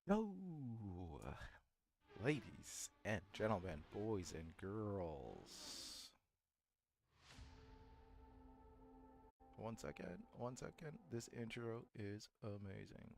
Yo, ladies and gentlemen, boys and girls. One second, one second. This intro is amazing.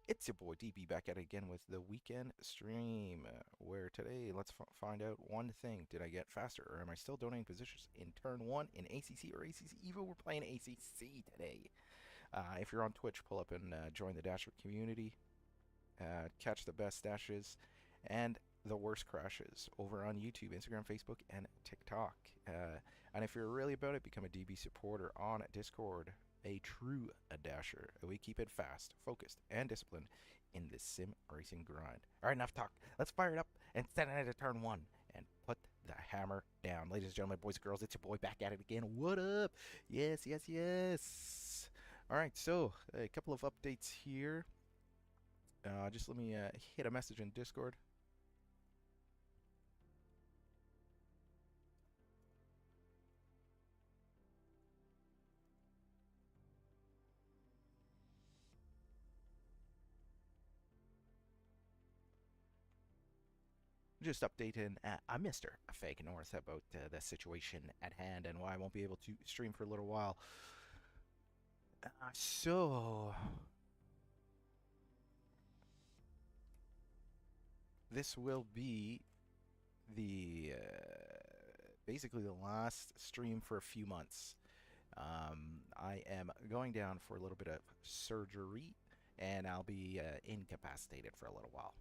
It's your boy DB back at it again with the weekend stream, where today let's find out one thing. Did I get faster, or am I still donating positions in turn one in ACC or ACC Evo? We're playing ACC today. If you're on Twitch, pull up and join the Dasher community. Catch the best dashes and the worst crashes over on YouTube, Instagram, Facebook, and TikTok. And if you're really about it, become a DB supporter on Discord. A true dasher. We keep it fast, focused, and disciplined in this sim racing grind. All right, enough talk. Let's fire it up and send it into turn one and put the hammer down. Ladies and gentlemen, boys and girls, it's your boy back at it again. What up? Yes, yes, yes. All right, so a couple of updates here. Just let me hit a message in Discord. Just updating Mr. Fake North about the situation at hand and why I won't be able to stream for a little while. So, this will be the basically the last stream for a few months. I am going down for a little bit of surgery, and I'll be incapacitated for a little while.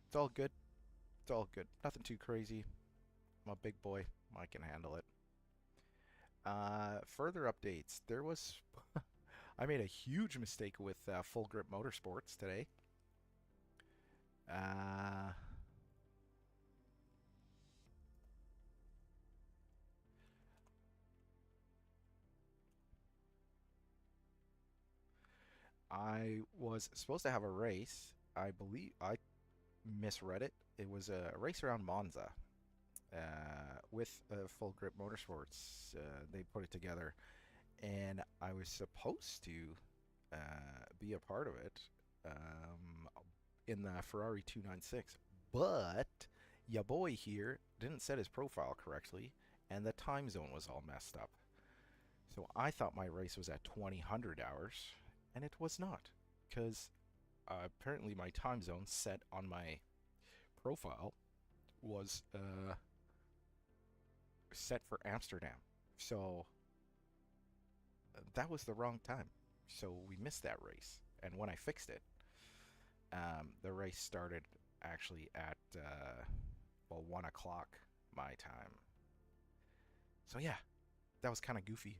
It's all good. It's all good. Nothing too crazy. I'm a big boy. I can handle it. Further updates. There was... I made a huge mistake with Full Grip Motorsports today. I was supposed to have a race. I believe I misread it. It was a race around Monza with Full Grip Motorsports. They put it together, and I was supposed to be a part of it in the Ferrari 296, but ya boy here didn't set his profile correctly, and the time zone was all messed up. So I thought my race was at 2000 hours, and it was not, because apparently my time zone set on my profile was set for Amsterdam. So that was the wrong time. So we missed that race. And when I fixed it, the race started actually at, 1 o'clock my time. So yeah, that was kind of goofy.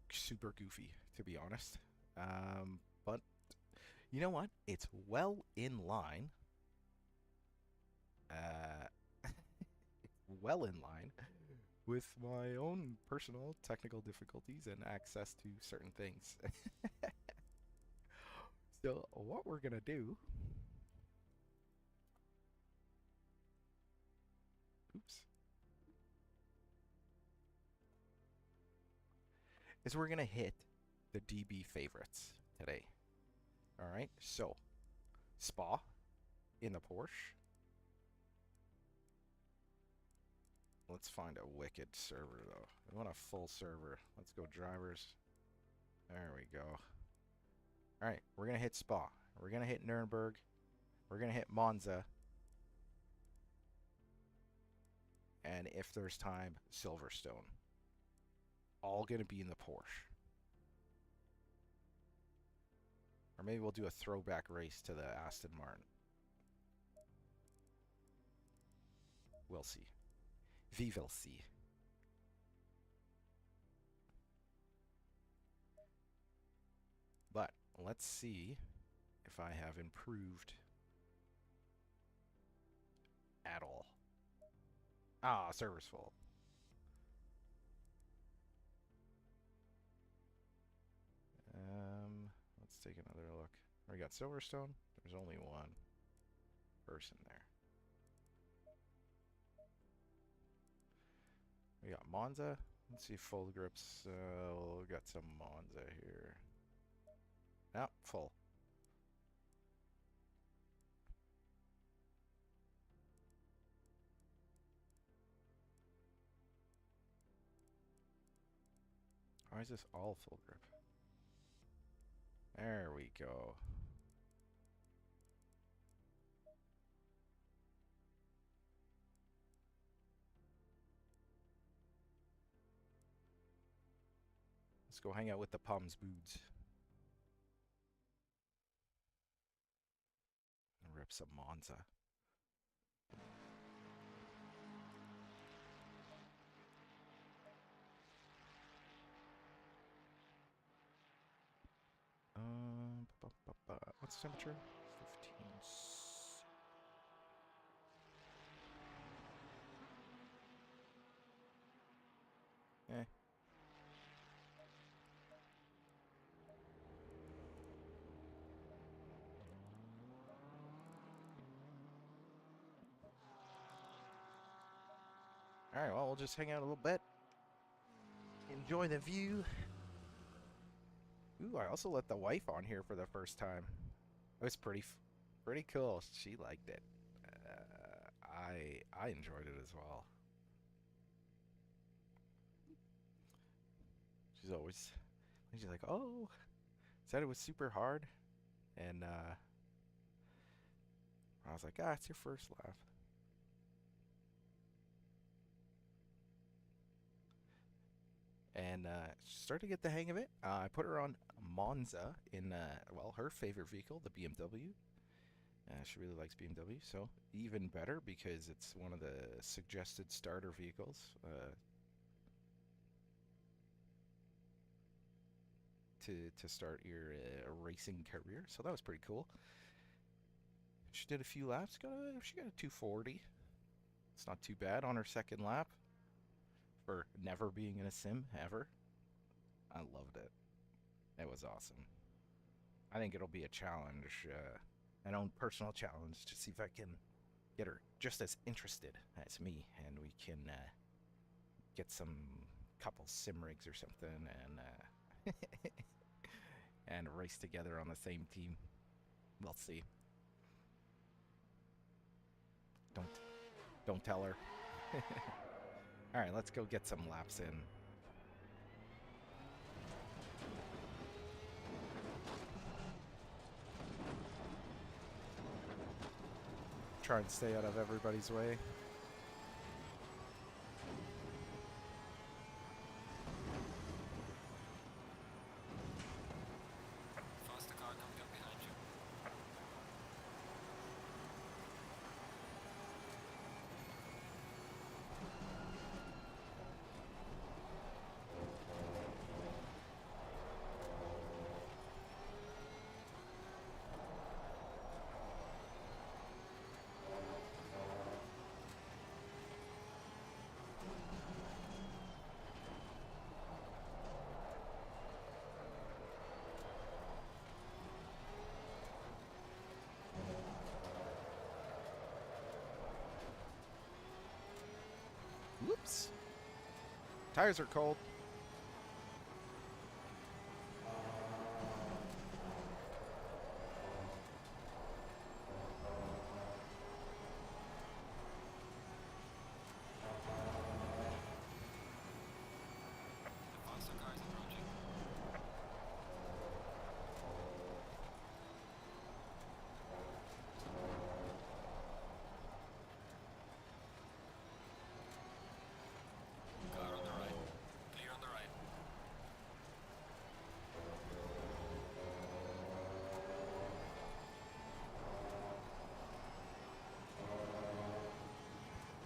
Super goofy, to be honest. But you know what? It's well in line. Well in line with my own personal technical difficulties and access to certain things. So what we're gonna do, oops, is we're gonna hit the DB favorites today. All right, so Spa in the Porsche, Let's find a wicked server, though. I want a full server. Let's go drivers. There we go. Alright, we're going to hit Spa. We're going to hit Nuremberg. We're going to hit Monza. And if there's time, Silverstone. All going to be in the Porsche. Or maybe we'll do a throwback race to the Aston Martin. We'll see. We will see. But let's see if I have improved at all. Ah, server's full. Let's take another look. We got Silverstone. There's only one person there. We got Monza. Let's see full grips. We'll got some Monza here. Nope, full. Why is this all full grip? There we go. Let's go hang out with the Palms Boots. And rip some Monza. What's the temperature? 15. Eh. Alright, well, we'll just hang out a little bit. Enjoy the view. Ooh, I also let the wife on here for the first time. It was pretty cool. She liked it. I enjoyed it as well. She's like, oh, said it was super hard, and I was like, it's your first lap. And started to get the hang of it. I put her on Monza in, well, her favorite vehicle, the BMW. She really likes BMW, so even better because it's one of the suggested starter vehicles. To start your racing career, so that was pretty cool. She did a few laps. She got a 240. It's not too bad on her second lap for never being in a sim ever. I loved it. It was awesome. I think it'll be a challenge, an own personal challenge, to see if I can get her just as interested as me, and we can get some couple sim rigs or something, and and race together on the same team. We'll see. Don't tell her. All right, let's go get some laps in. Try and stay out of everybody's way. Whoops. Tires are cold.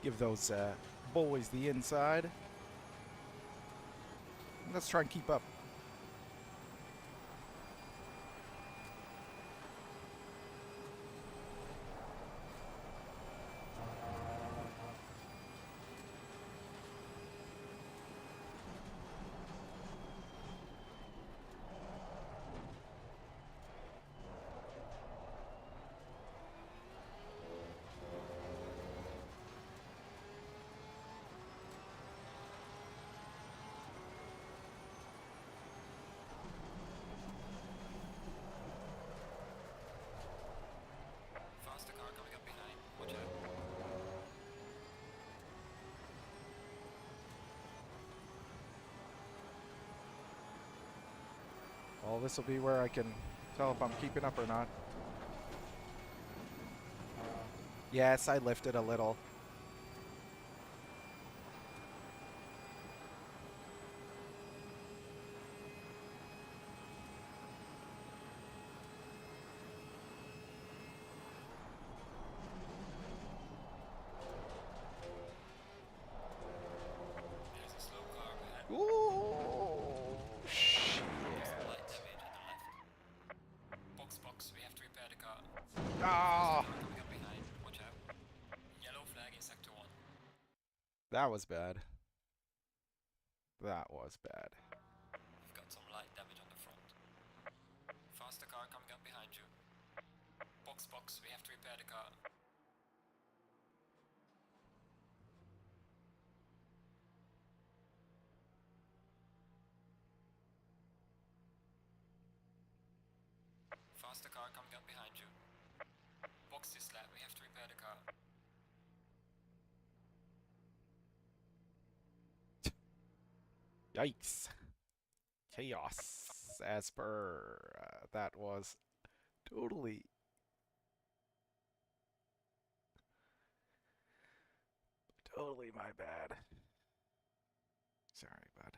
Give those boys the inside. Let's try and keep up. Well, this will be where I can tell if I'm keeping up or not. Yes, I lifted a little. Ooh, shit. Box, we have to repair the car. Ah, Coming up behind, watch out. Yellow flag in sector 1. that was bad. That was bad. We've got some light damage on the front. Faster car coming up behind you. Box, we have to repair the car. Faster car coming up behind you. Box is flat, we have to repair the car. Yikes. Chaos. As per, that was totally my bad. Sorry, bud.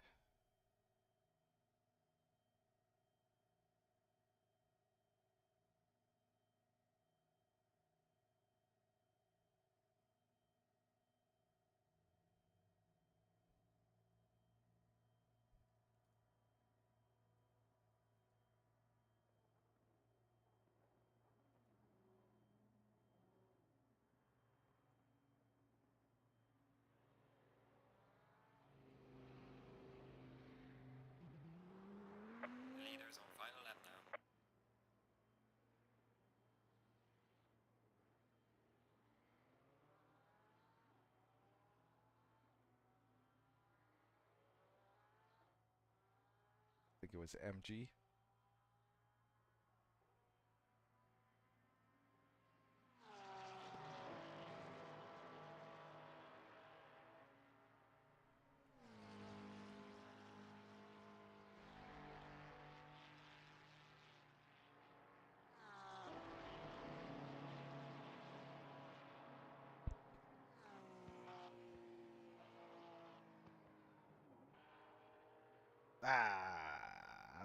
Leaders on final lap now. I think it was MG.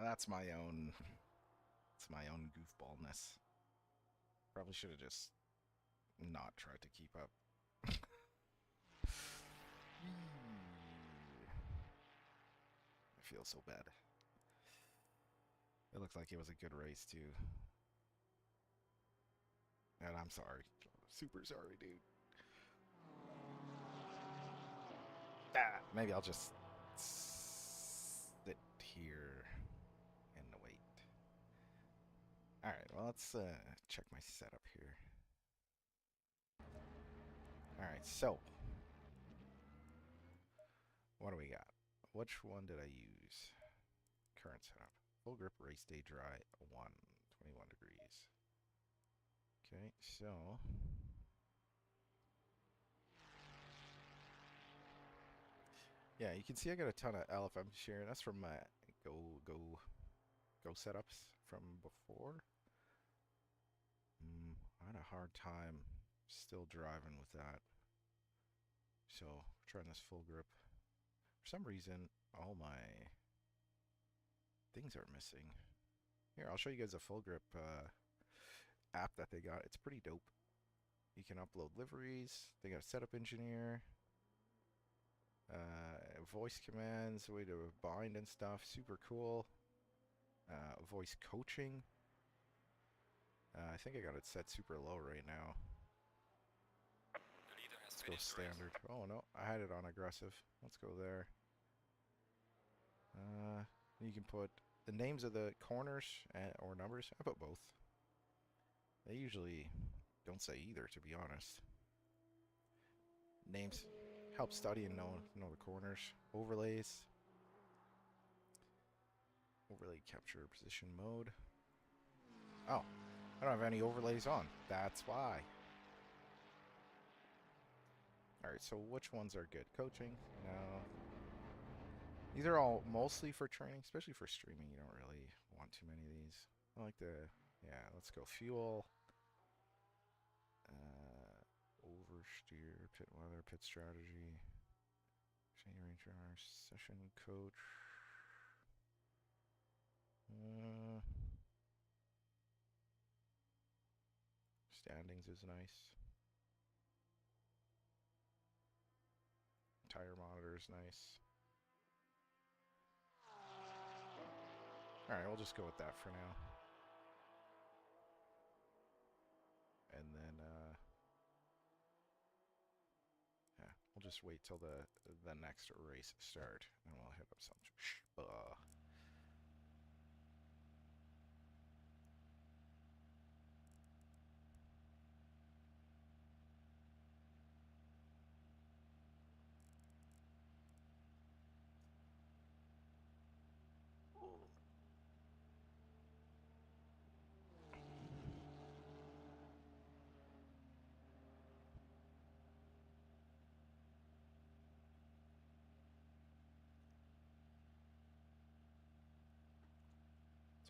That's my own. It's my own goofballness. Probably should have just not tried to keep up. I feel so bad. It looked like it was a good race too. And I'm sorry. Super sorry, dude. Maybe I'll just sit here and wait. Alright, well, let's check my setup here. Alright, so what do we got? Which one did I use? Current setup. Full grip, race day dry, 21 degrees. Okay, so yeah, you can see I got a ton of LFM sharing. That's from my go setups from before. I had a hard time still driving with that. So trying this full grip. For some reason, all my things are missing. Here, I'll show you guys a full grip app that they got. It's pretty dope. You can upload liveries. They got a setup engineer. Voice commands, way to bind and stuff. Super cool. Voice coaching. I think I got it set super low right now. The leader has Let's go finished the race. standard. Oh no, I had it on aggressive. Let's go there. You can put the names of the corners or numbers. I put both. They usually don't say either, to be honest. Names help study and know the corners. Overlays. Overlay capture position mode. Oh, I don't have any overlays on. That's why. Alright, so which ones are good? Coaching? No. These are all mostly for training, especially for streaming. You don't really want too many of these. I like the, yeah, let's go fuel. Oversteer, pit weather, pit strategy. Range session coach. Standings is nice. Tire monitor is nice. Alright, we'll just go with that for now. And then, yeah, we'll just wait till the next race start, and we'll hit up some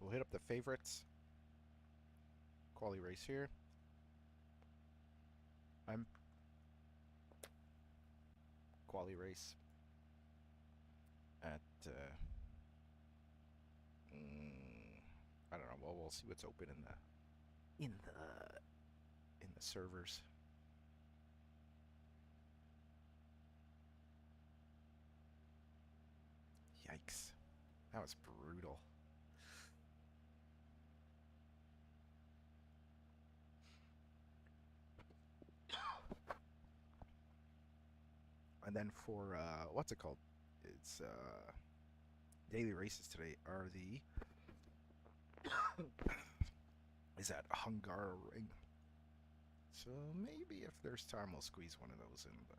So we'll hit up the favorites. Quali race here. I'm quali race at I don't know. Well, we'll see what's open in the servers. Yikes, that was brutal. And then for what's it called? It's daily races today are the is that Hungaroring. So maybe if there's time we'll squeeze one of those in, but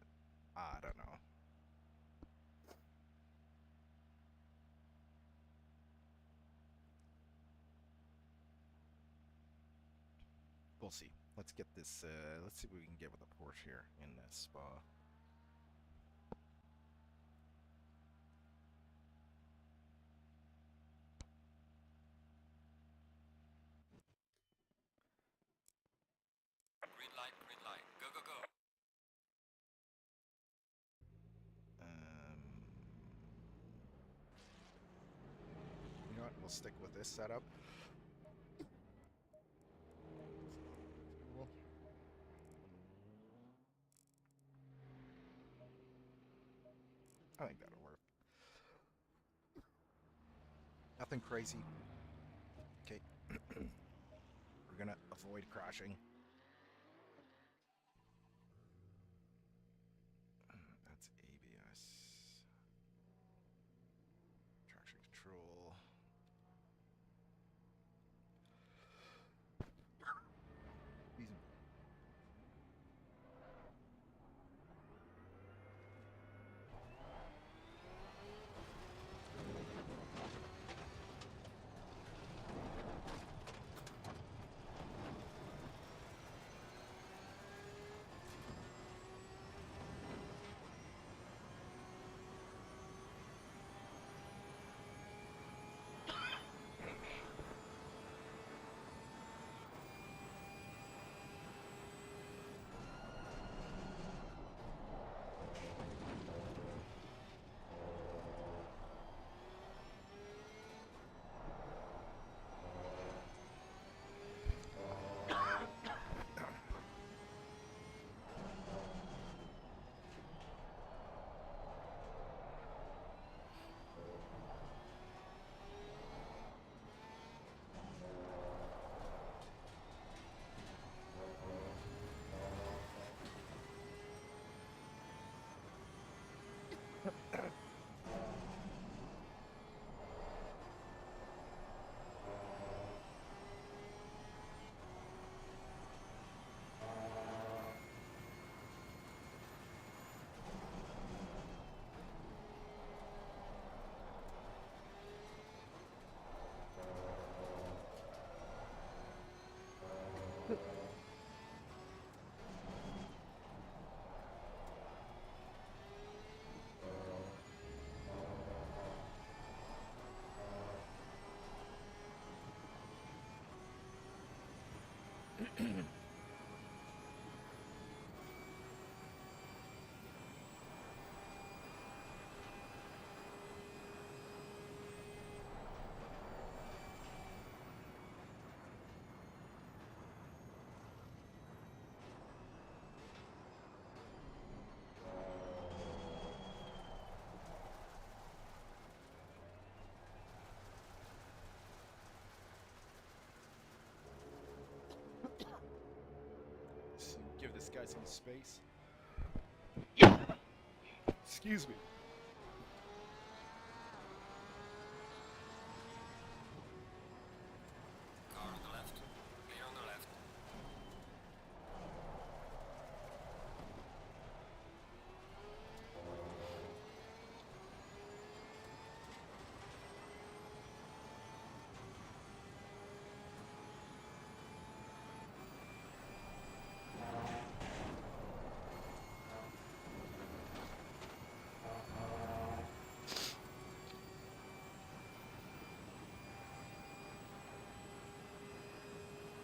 I don't know. We'll see. Let's get this let's see what we can get with a Porsche here in this spa. Green light, green light. Go, go, go. You know what? We'll stick with this setup. I think that'll work. Nothing crazy. Okay. We're gonna avoid crashing. That's ABS. Traction control. Easy. Give this guy some space. Excuse me. Car on the left. Clear on the left.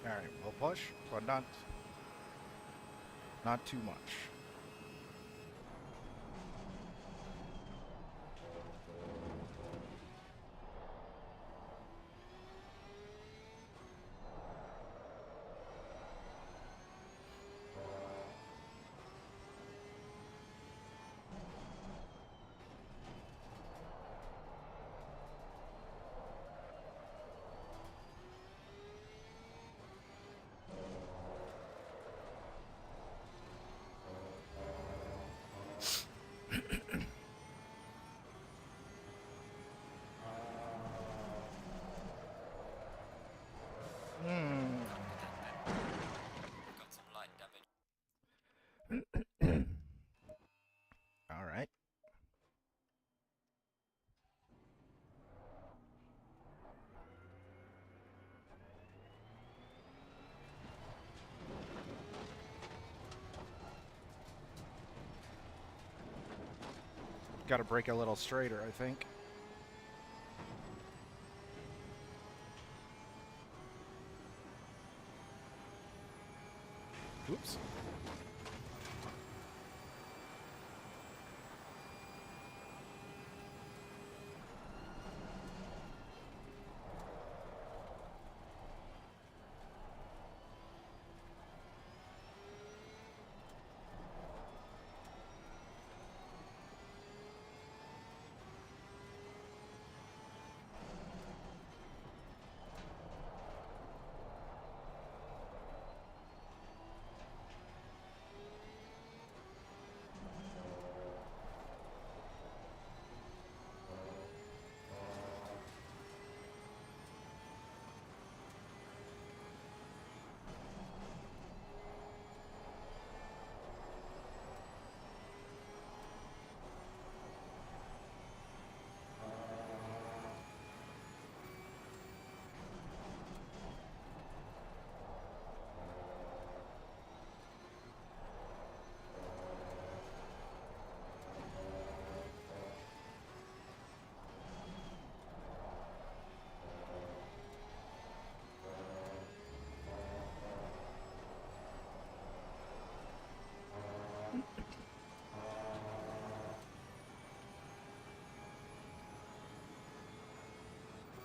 All right, we'll push, but not too much. Got some light damage. All right. Got to break a little straighter, I think. Oops.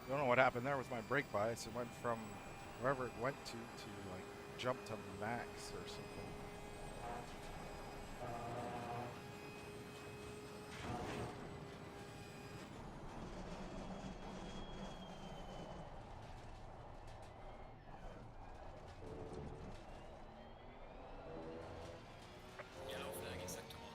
Don't know what happened there with my brake bias. It went from wherever it went to like jump to max or something. Yellow flag in sector 1.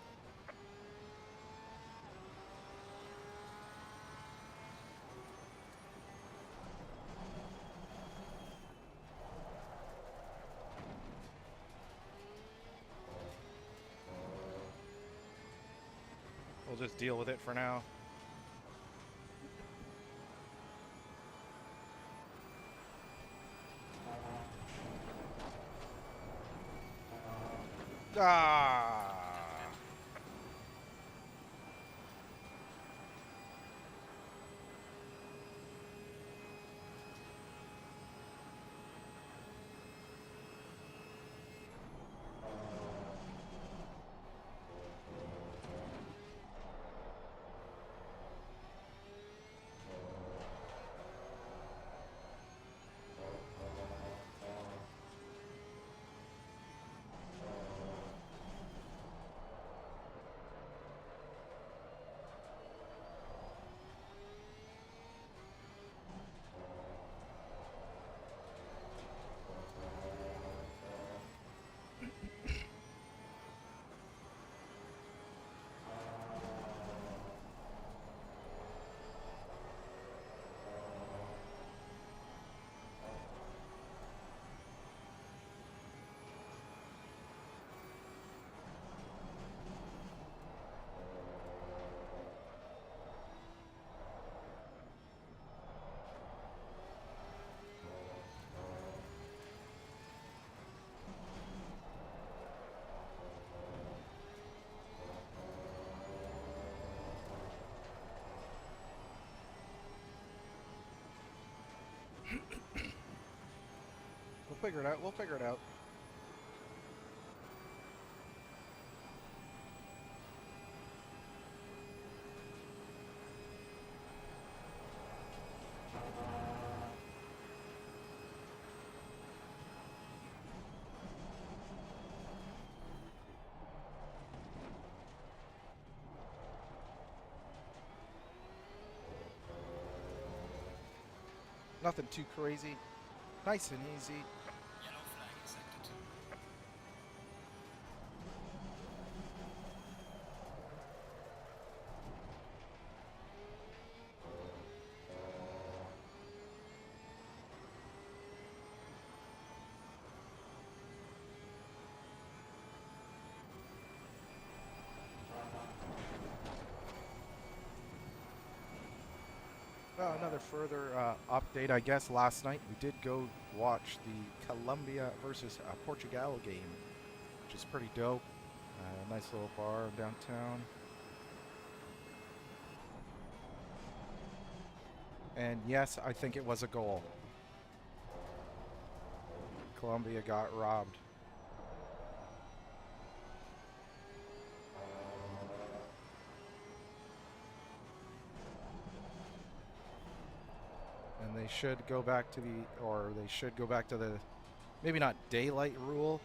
We'll just deal with it for now. Ah! figure it out. We'll figure it out. Nothing too crazy. Nice and easy. Yellow flag in sector 2. Another further update, I guess. Last night we did go watch the Colombia versus Portugal game, which is pretty dope. Nice little bar downtown. And yes, I think it was a goal. Colombia got robbed. And they should go back to the, maybe not daylight rule,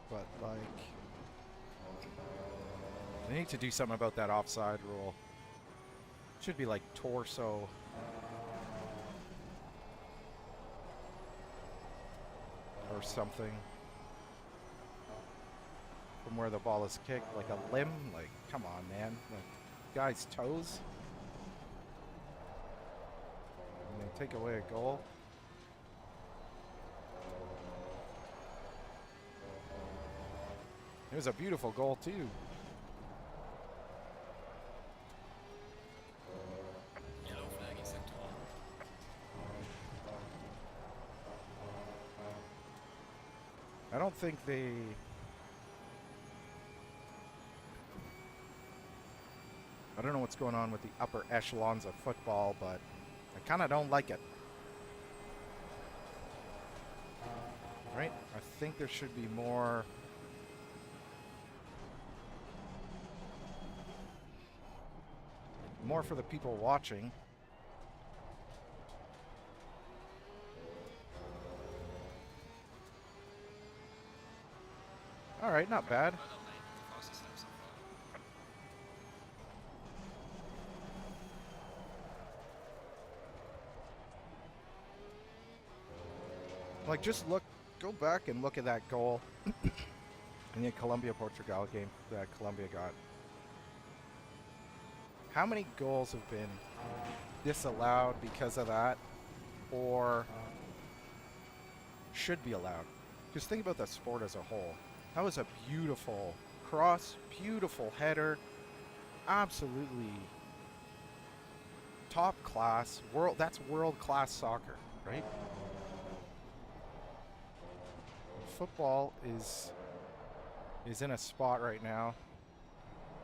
but like, they need to do something about that offside rule. Should be like torso. Or something. From where the ball is kicked, like a limb. Like, come on, man. Like, guy's toes. And they take away a goal. It was a beautiful goal, too. Yellow flag in sector 1. I don't think they... I don't know what's going on with the upper echelons of football, but I kind of don't like it. Right? I think there should be more... more for the people watching. All right, not bad. Well done, mate. Fastest lap so far. Like, just look, go back and look at that goal in the Colombia-Portugal game that Colombia got. How many goals have been disallowed because of that, or should be allowed? Just think about the sport as a whole. That was a beautiful cross, beautiful header, absolutely top class. That's world-class soccer, right? Football is in a spot right now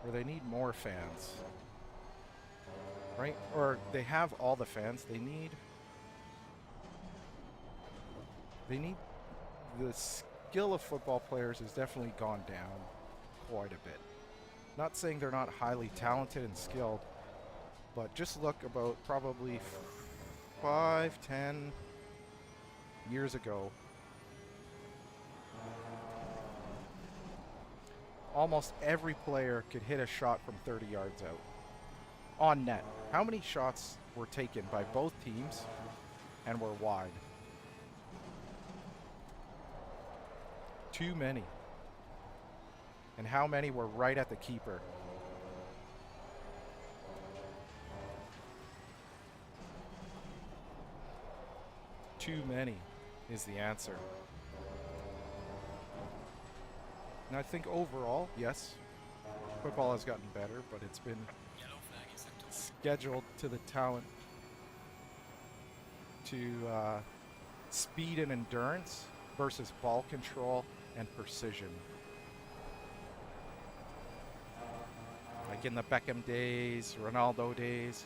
where they need more fans. Right? Or they have all the fans. They need the skill of football players has definitely gone down quite a bit. Not saying they're not highly talented and skilled, but just look about probably 5-10 years ago. Almost every player could hit a shot from 30 yards out. On net. How many shots were taken by both teams and were wide? Too many. And how many were right at the keeper? Too many is the answer. And I think overall, yes, football has gotten better, but it's been Yellow flag in sector 1. scheduled to the talent, to speed and endurance versus ball control and precision. Like in the Beckham days, Ronaldo days.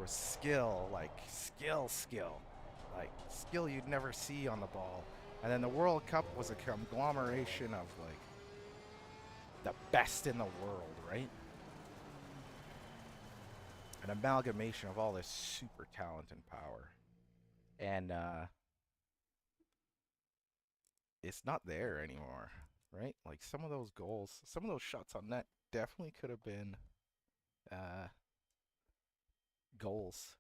was skill, like skill, like skill you'd never see on the ball. And then the World Cup was a conglomeration of like the best in the world, right? An amalgamation of all this super talent and power. And it's not there anymore, right? Like some of those goals, some of those shots on net definitely could have been uh, goals.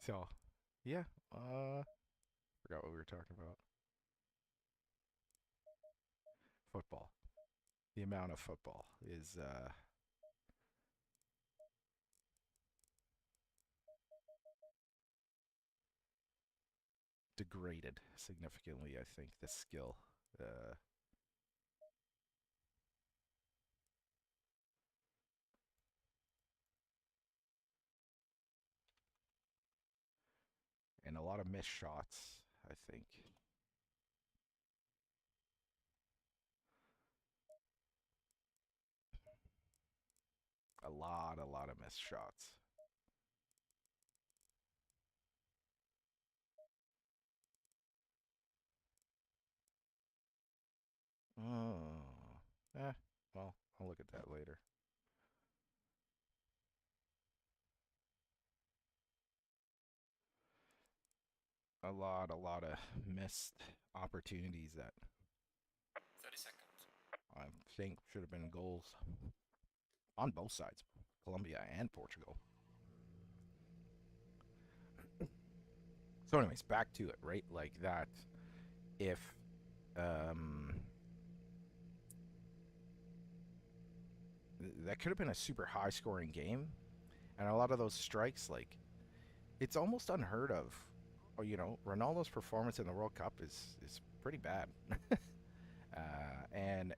So, yeah, forgot what we were talking about. Football. The amount of football is degraded significantly, I think, the skill. Uh, and a lot of missed shots, I think. A lot of missed shots. Oh, well, I'll look at that later. A lot of missed opportunities that 30 seconds. I think should have been goals on both sides, Colombia and Portugal. So, anyways, back to it, right? Like that. If um, that could have been a super high-scoring game, and a lot of those strikes, like it's almost unheard of. Or, you know, Ronaldo's performance in the World Cup is pretty bad. And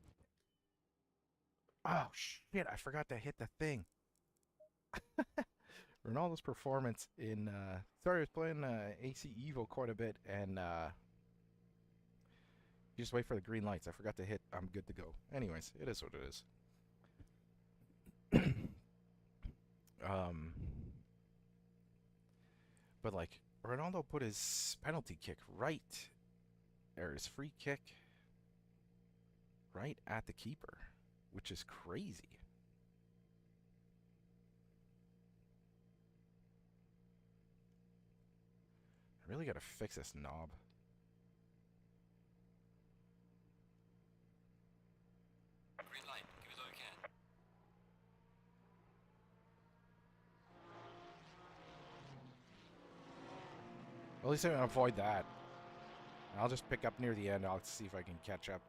oh shit, I forgot to hit the thing. Ronaldo's performance in sorry, I was playing AC Evo quite a bit, and you just wait for the green lights. I forgot to hit. I'm good to go. Anyways, it is what it is. um, but like Ronaldo put his penalty kick right, or his free kick right at the keeper, which is crazy. I really gotta fix this knob. Green light, give it all you can. At least I can avoid that. I'll just pick up near the end. I'll see if I can catch up.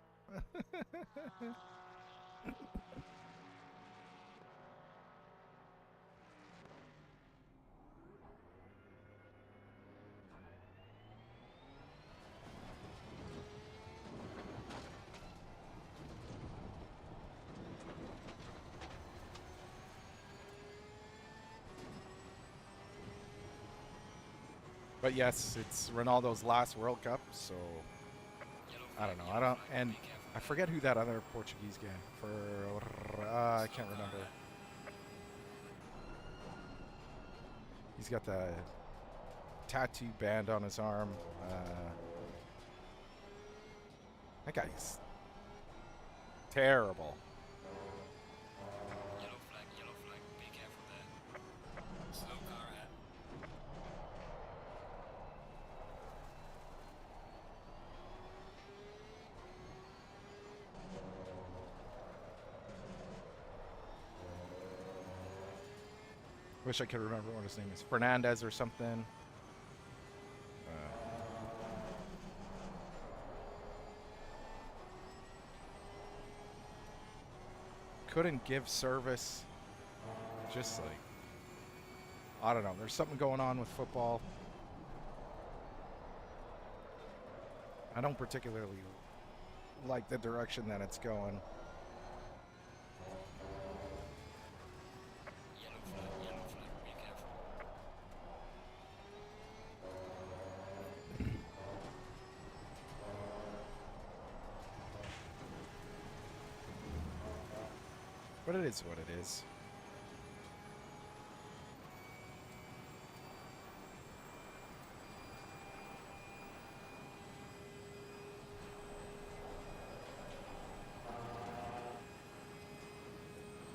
But yes, it's Ronaldo's last World Cup, so Yellow I flag, don't know. I yellow don't, flag, and be careful I there. forget who that other Portuguese guy for. I can't Slow car remember. ahead. He's got the tattoo band on his arm. That guy's terrible. Yellow flag, be careful there. Slow car ahead. Wish I could remember what his name is. Fernandez or something. Couldn't give service. Just like I don't know. There's something going on with football. I don't particularly like the direction that it's going. Yellow flag, be careful. But it is what it is.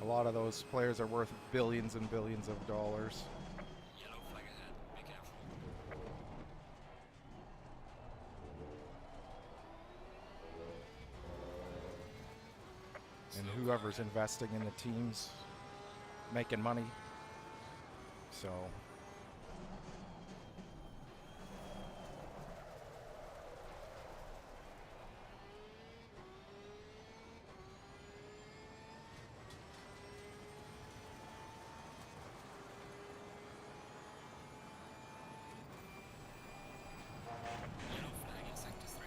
A lot of those players are worth billions and billions of dollars. Yellow flag ahead, be careful. And Slow car whoever's ahead. investing in the teams making money. So Yellow flag in sector 3.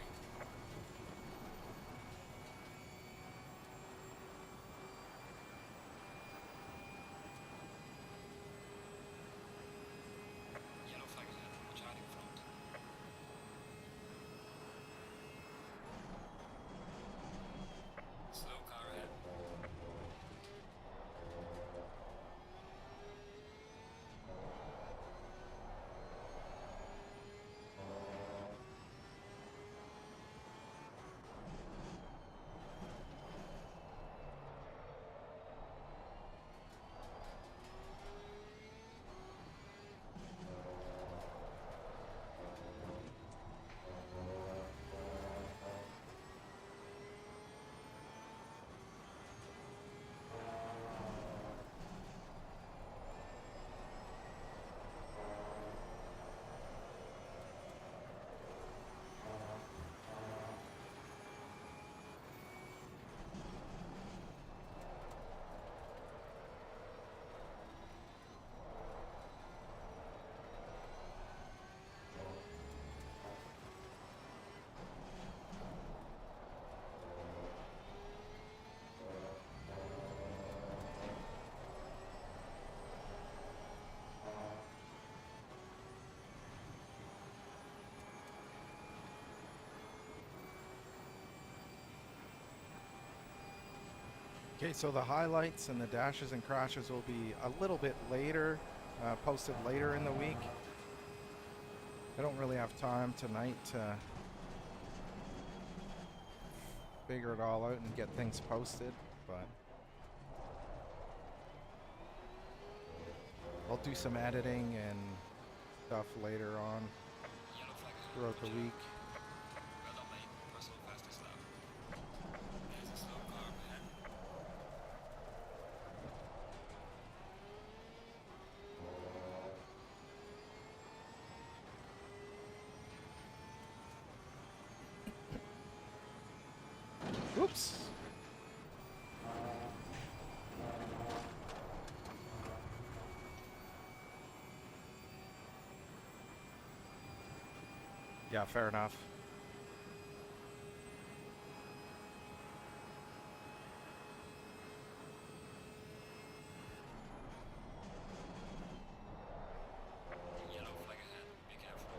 Yellow flag ahead, watch out in front. Slow car ahead. okay, so the highlights and the dashes and crashes will be a little bit later, posted later in the week. I don't really have time tonight to figure it all out and get things posted, but I'll do some editing and stuff later on Yellow flag ahead, throughout the watch out. week. Well done, mate. Personal fastest lap. There's a slow car up ahead. Oops. Yeah, fair enough. Yellow flag ahead, be careful.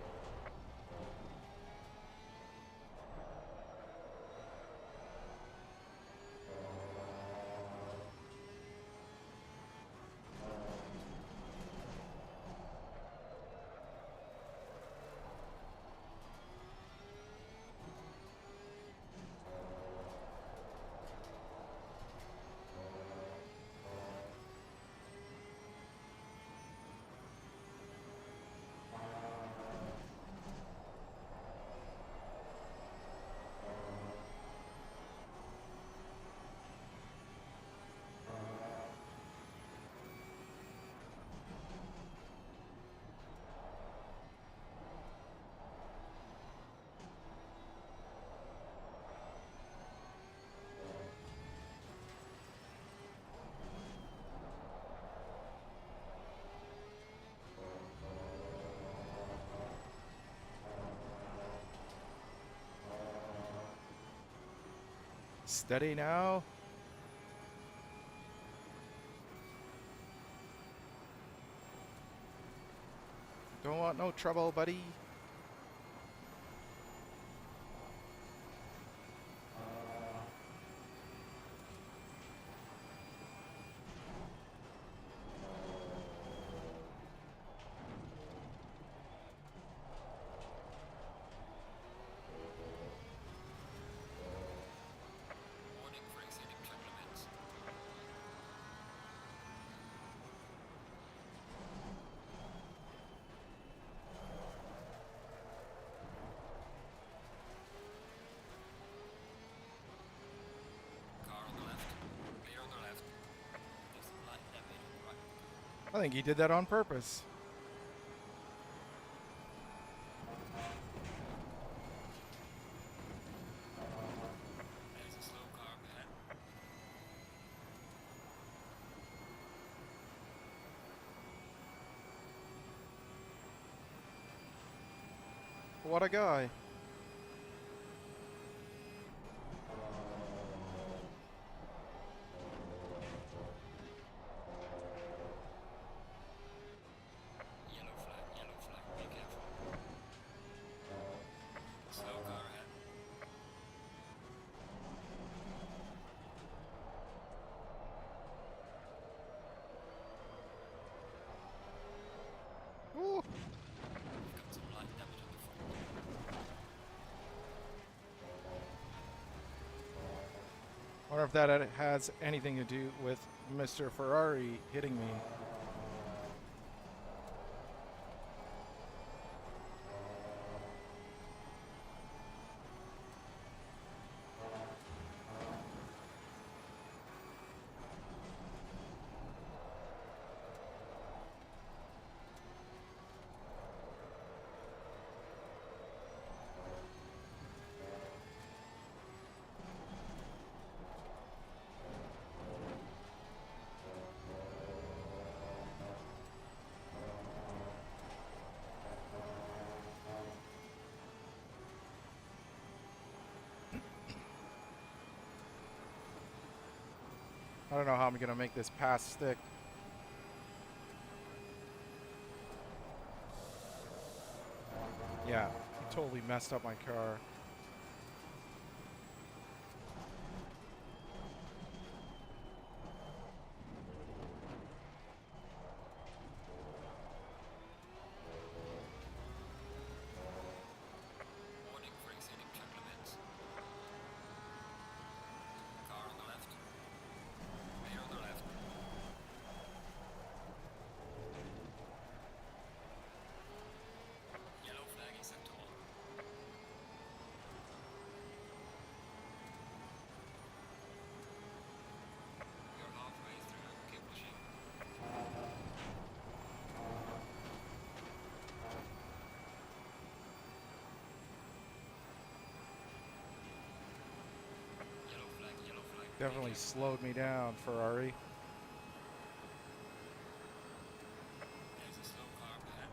Steady now. Don't want no trouble, buddy. Warning for exceeding track limits. Car on the left. Clear on the left. There's some light damage on the right. I think he did that on purpose. There's a slow car up ahead. What a guy. Yellow flag, be careful. Slow car ahead. Ooh. We've got some light damage on the front. Wonder if that has anything to do with Mr. Ferrari hitting me. I don't know how I'm gonna make this pass stick. Yeah, he totally messed up my car. Warning for exceeding track limits. Car on the left. Clear on the left. Yellow flag is set to on. You're halfway through. Keep pushing. Yellow flag, be Definitely careful. slowed me down, Ferrari. There's a slow car up ahead.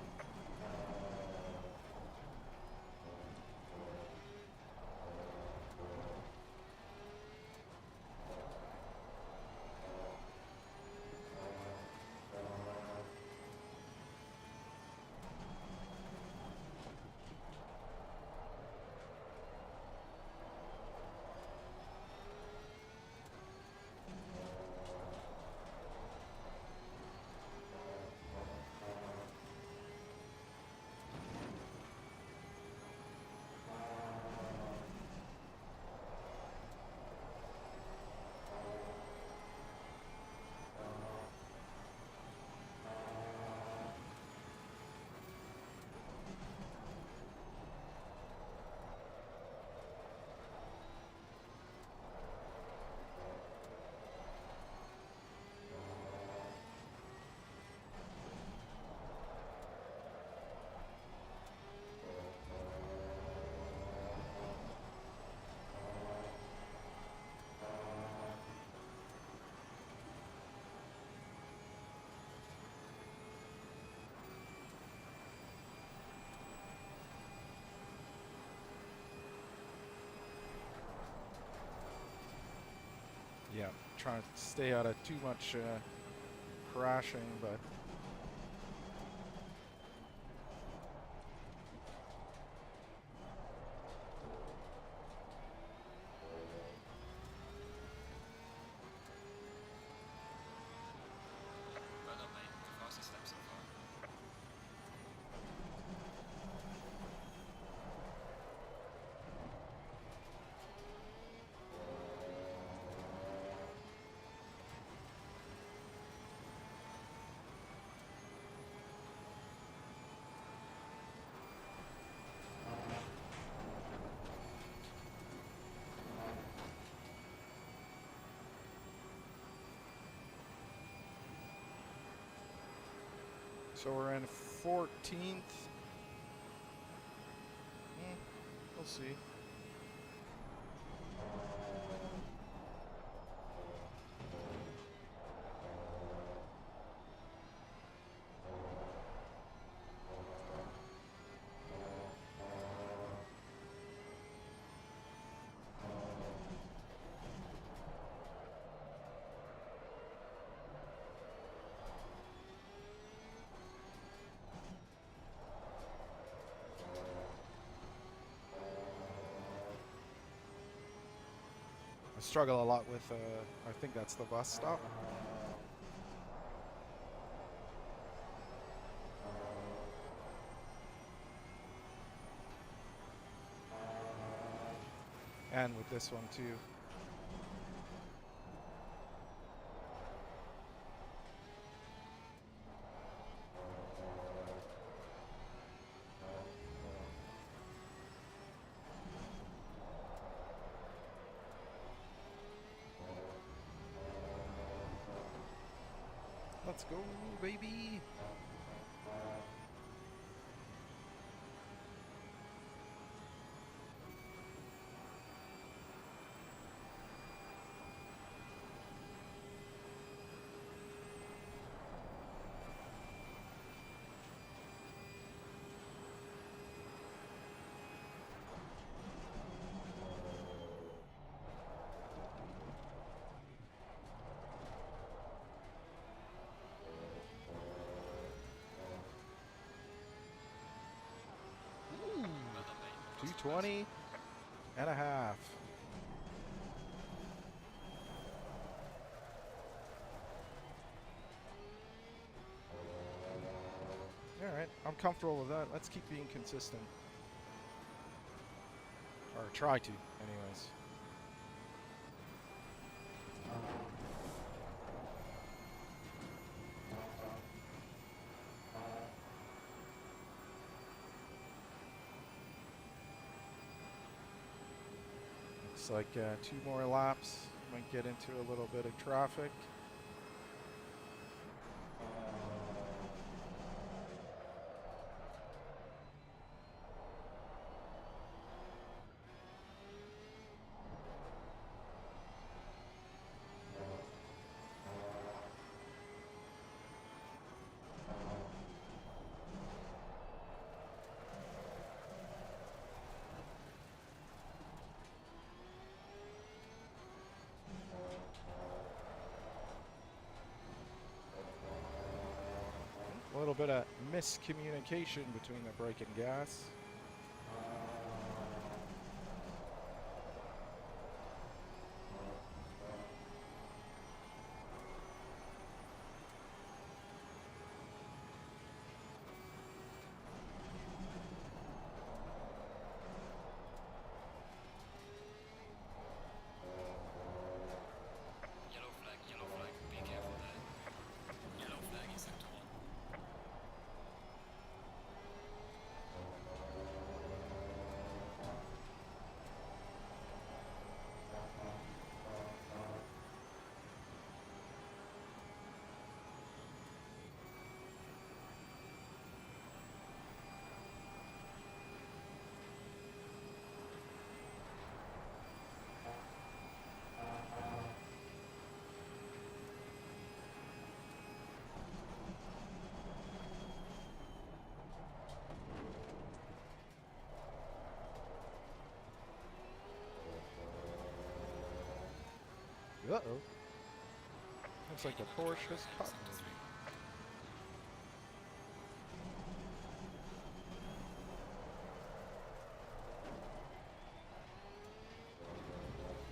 Yeah, trying to stay out of too much crashing, but Well done, mate. The fastest lap so far. so we're in 14th. We'll see. I struggle a lot with, I think that's the bus stop. And with this one too. Let's go, baby! Well done, mate. 220 and a half. Alright, I'm comfortable with that. Let's keep being consistent. Or try to, anyways. Looks like 2 more laps. Might get into a little bit of traffic. A little bit of miscommunication between the brake and gas. Yellow flag, yellow flag. Be careful there. Yellow flag is sector 1. Uh-oh. Looks like the Gaining on the Porsche driver has ahead, caught sector me.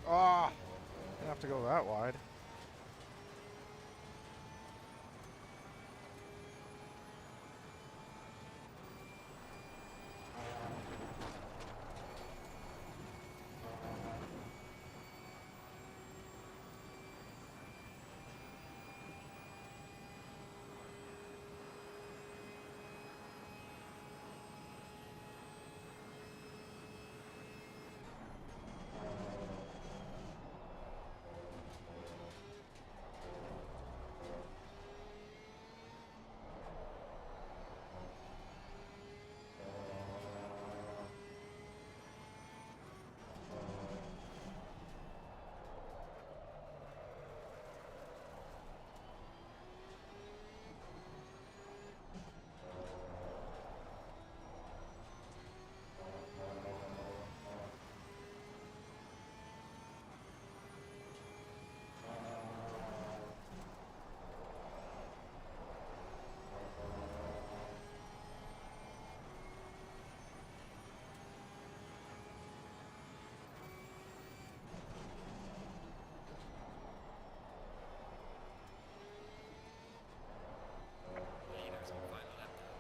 3. Ah! Didn't have to go that wide. Leaders on final lap now.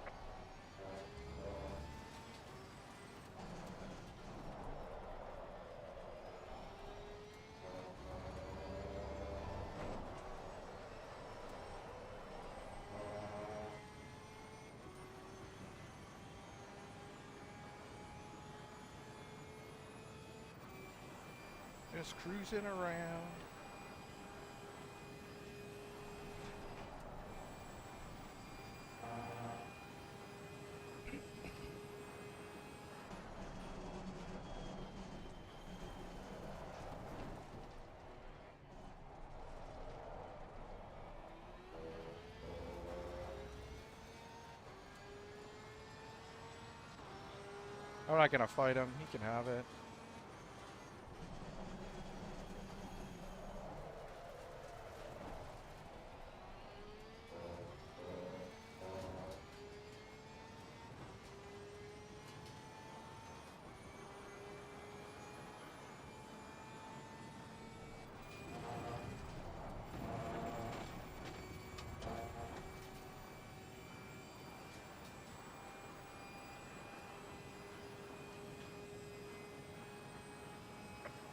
Just cruising around. I'm not gonna fight him. He can have it.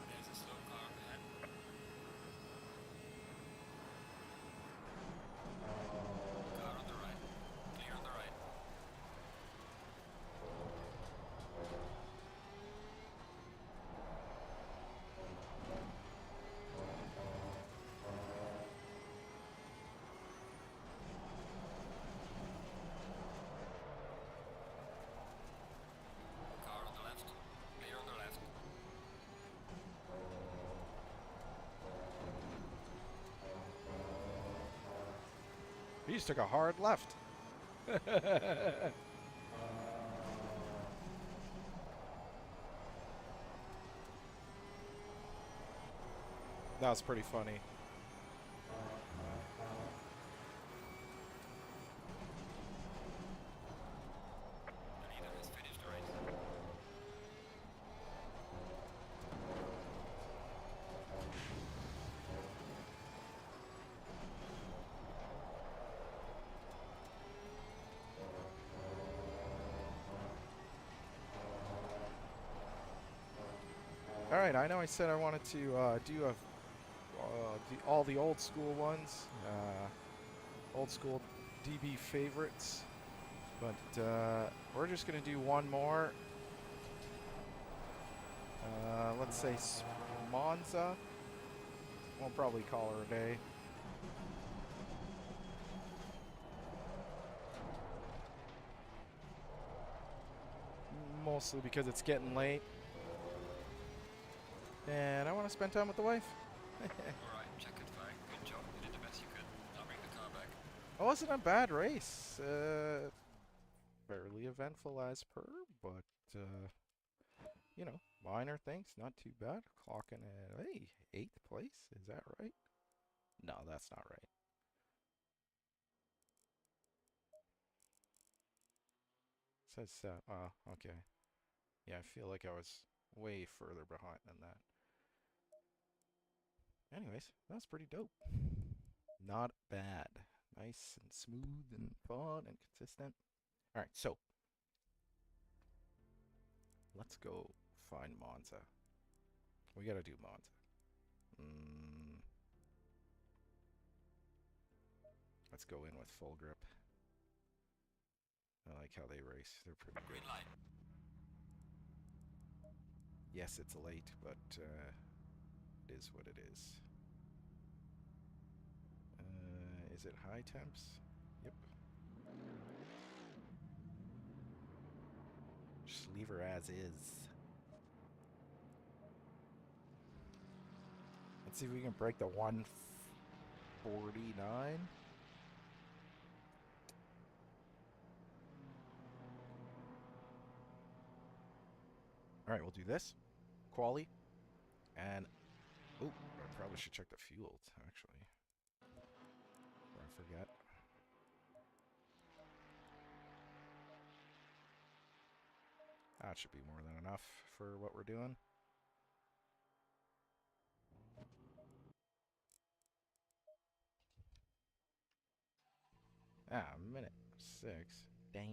There's a slow car up ahead. Car on the right. Clear on the right. Car on the left. Clear on the left. He just took a hard left. That was pretty funny. The leader has finished the race. All right, I know I said I wanted to do all the old school ones, old school DB favorites, but we're just gonna do one more. Let's say Monza. We'll probably call her a day. Mostly because it's getting late. And I want to spend time with the wife. Alright, checkered flag. Good job. You did the best you could. Now bring the car back. It wasn't a bad race. Fairly eventful as per, but, you know, minor things, not too bad. Clocking at, hey, 8th place. Is that right? No, that's not right. Says okay. Yeah, I feel like I was way further behind than that. Anyways, that's pretty dope. Not bad. Nice and smooth and fun and consistent. Alright, so let's go find Monza. We gotta do Monza. Let's go in with full grip. I like how they race. They're pretty good. Green light. Yes, it's late, but it is what it is. Is it high temps? Yep. Just leave her as is. Let's see if we can break the 149. All right, we'll do this. Quali. And, oh, I probably should check the fuel, actually. Before I forget. That should be more than enough for what we're doing. Minute 6. Damn.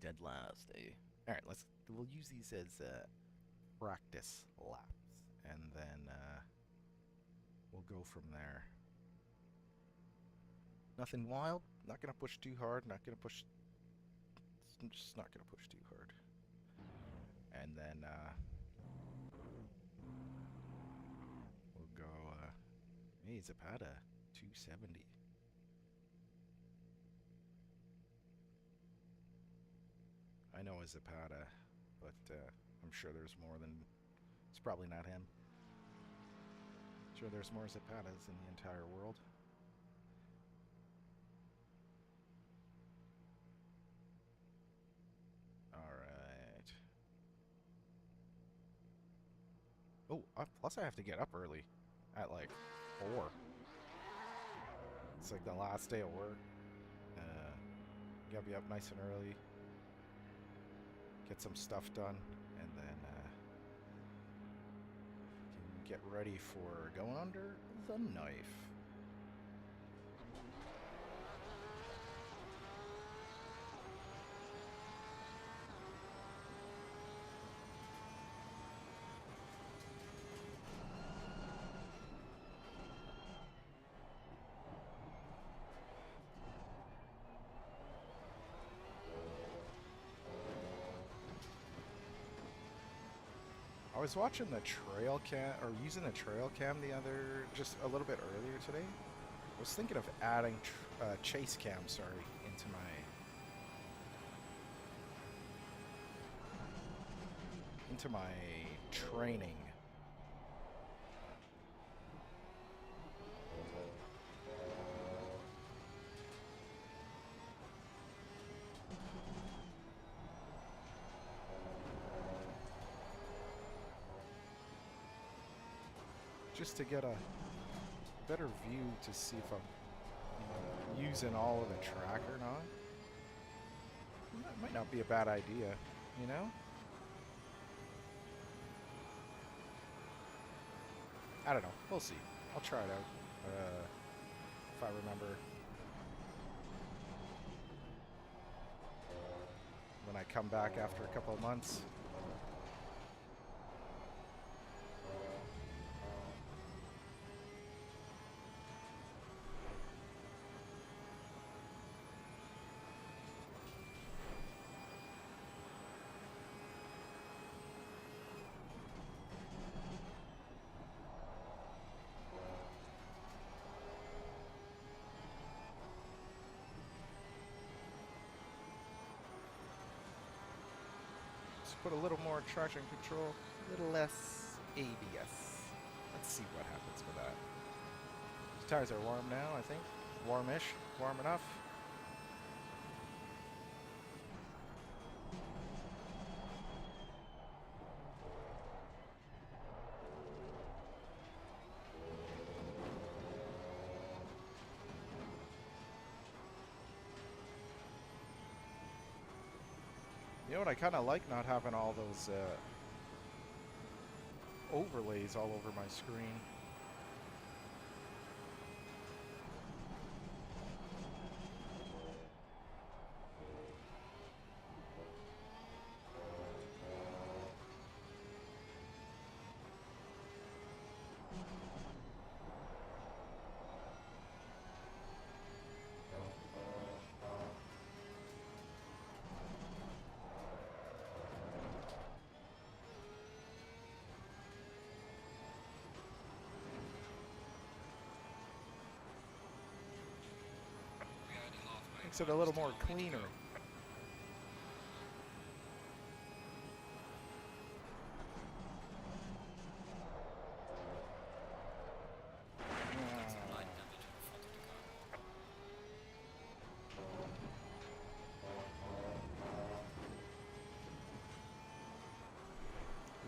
Dead last, eh? Alright, we'll use these as practice laps. And then we'll go from there. Nothing wild. Not gonna push too hard. I'm just not gonna push too hard. And then we'll go. Hey, Zapata, 270. I know a Zapata, but I'm sure there's more than. It's probably not him. I'm sure there's more Zapatas in the entire world. Alright. Oh, plus I have to get up early. At like 4. It's like the last day of work. Gotta be up nice and early. Get some stuff done. And then can get ready for going under the knife. I was watching the trail cam, or using the trail cam just a little bit earlier today. I was thinking of adding chase cam, into my training. Just to get a better view to see if I'm using all of the track or not. That might not be a bad idea, you know? I don't know. We'll see. I'll try it out. If I remember. When I come back after a couple of months. Put a little more traction control, a little less ABS. Let's see what happens with that. These tires are warm now, I think. Warmish, warm enough. know what? I kind of like not having all those overlays all over my screen. Makes it a little more cleaner.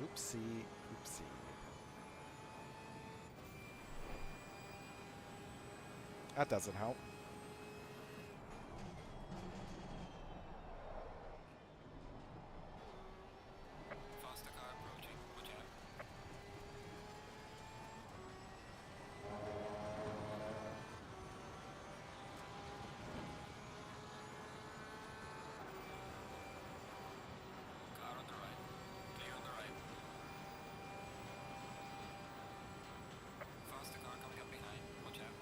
Oopsie, oopsie. That doesn't help. Faster car approaching. Watch out. Car on the right. Clear on the right. Faster car coming up behind. Watch out.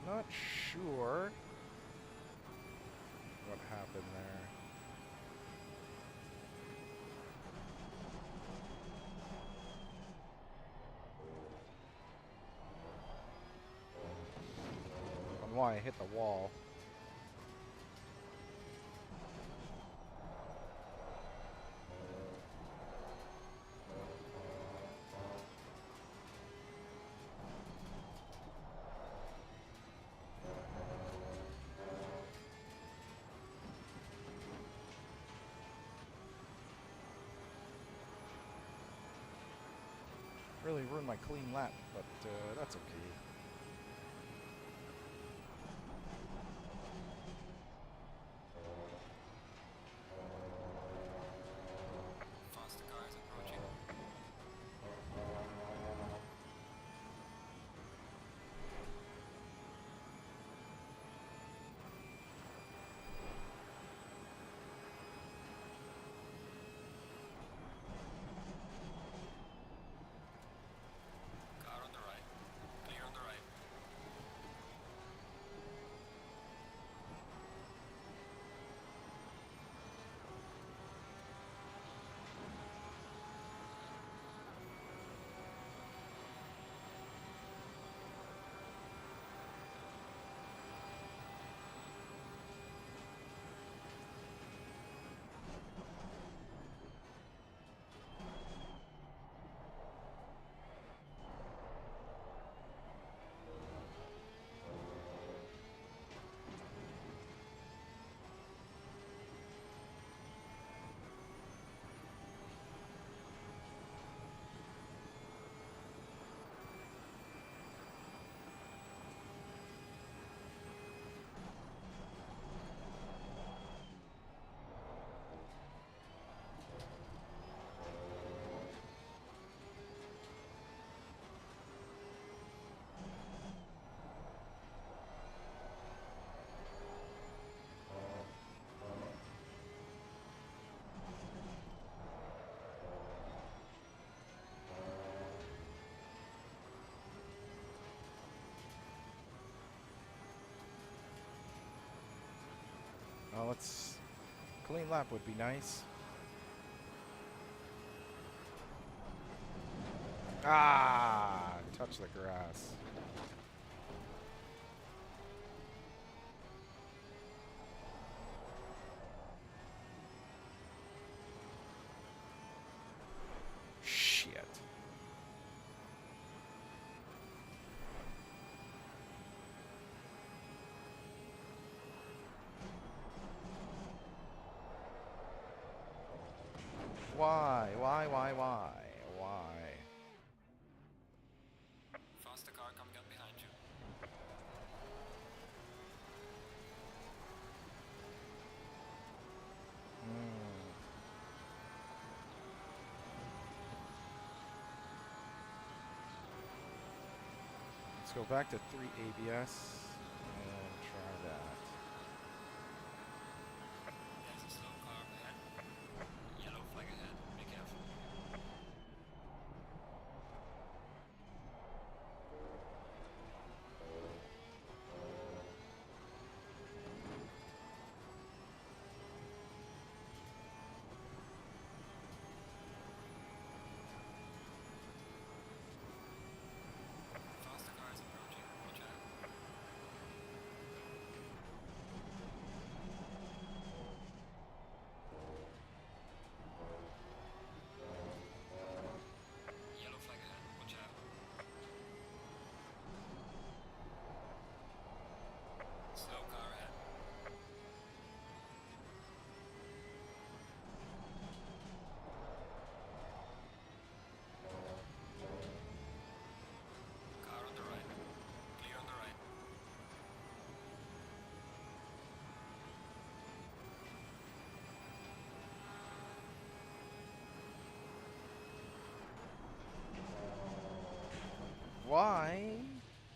Not sure what happened there. On why I hit the wall. Really ruined my clean lap, but that's okay. Faster car is approaching. Car on the right. Clear on the right. Well, let's clean lap would be nice. Ah, touch the grass. Shit. Why? Why? Why? Why? Why? Faster car coming up behind you. Hmm. Let's go back to 3 ABS and try that. There's a slow car ahead. Yellow flag ahead. Be careful. Faster car is approaching. Watch out. Yellow flag ahead. Watch out. Slow car ahead. Car on the right. Clear on the right. Why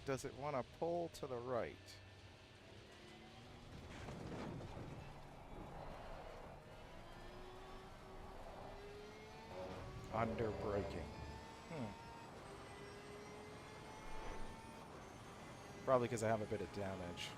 does it want to pull to the right? Under braking. Probably because I have a bit of damage.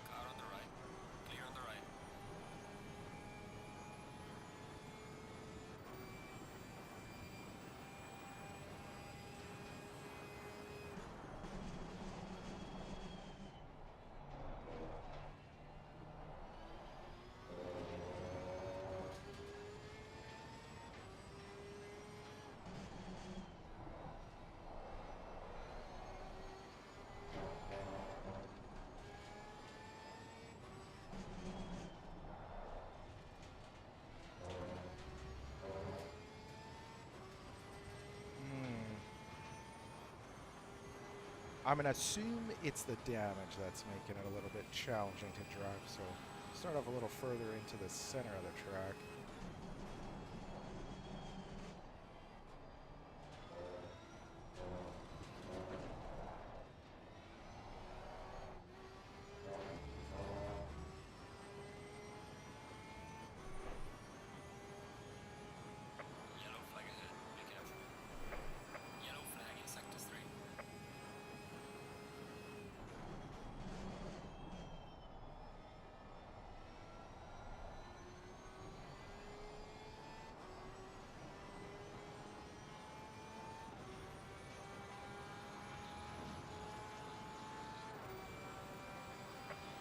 Car on the right. Clear on the right. I'm going to assume it's the damage that's making it a little bit challenging to drive, so start off a little further into the center of the track. Yellow flag ahead. Be careful. Yellow flag in sector 3.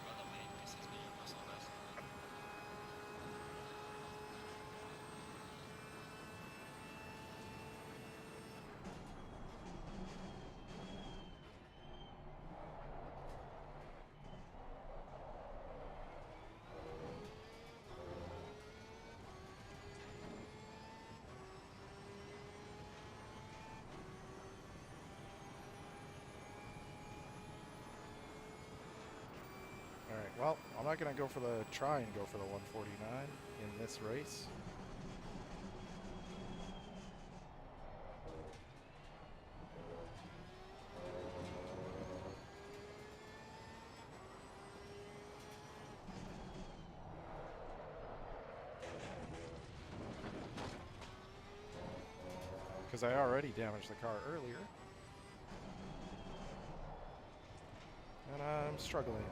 Well done, mate. This has been your muscle best. Alright, well, I'm not going to try and go for the 149 in this race. Because I already damaged the car earlier. And I'm struggling.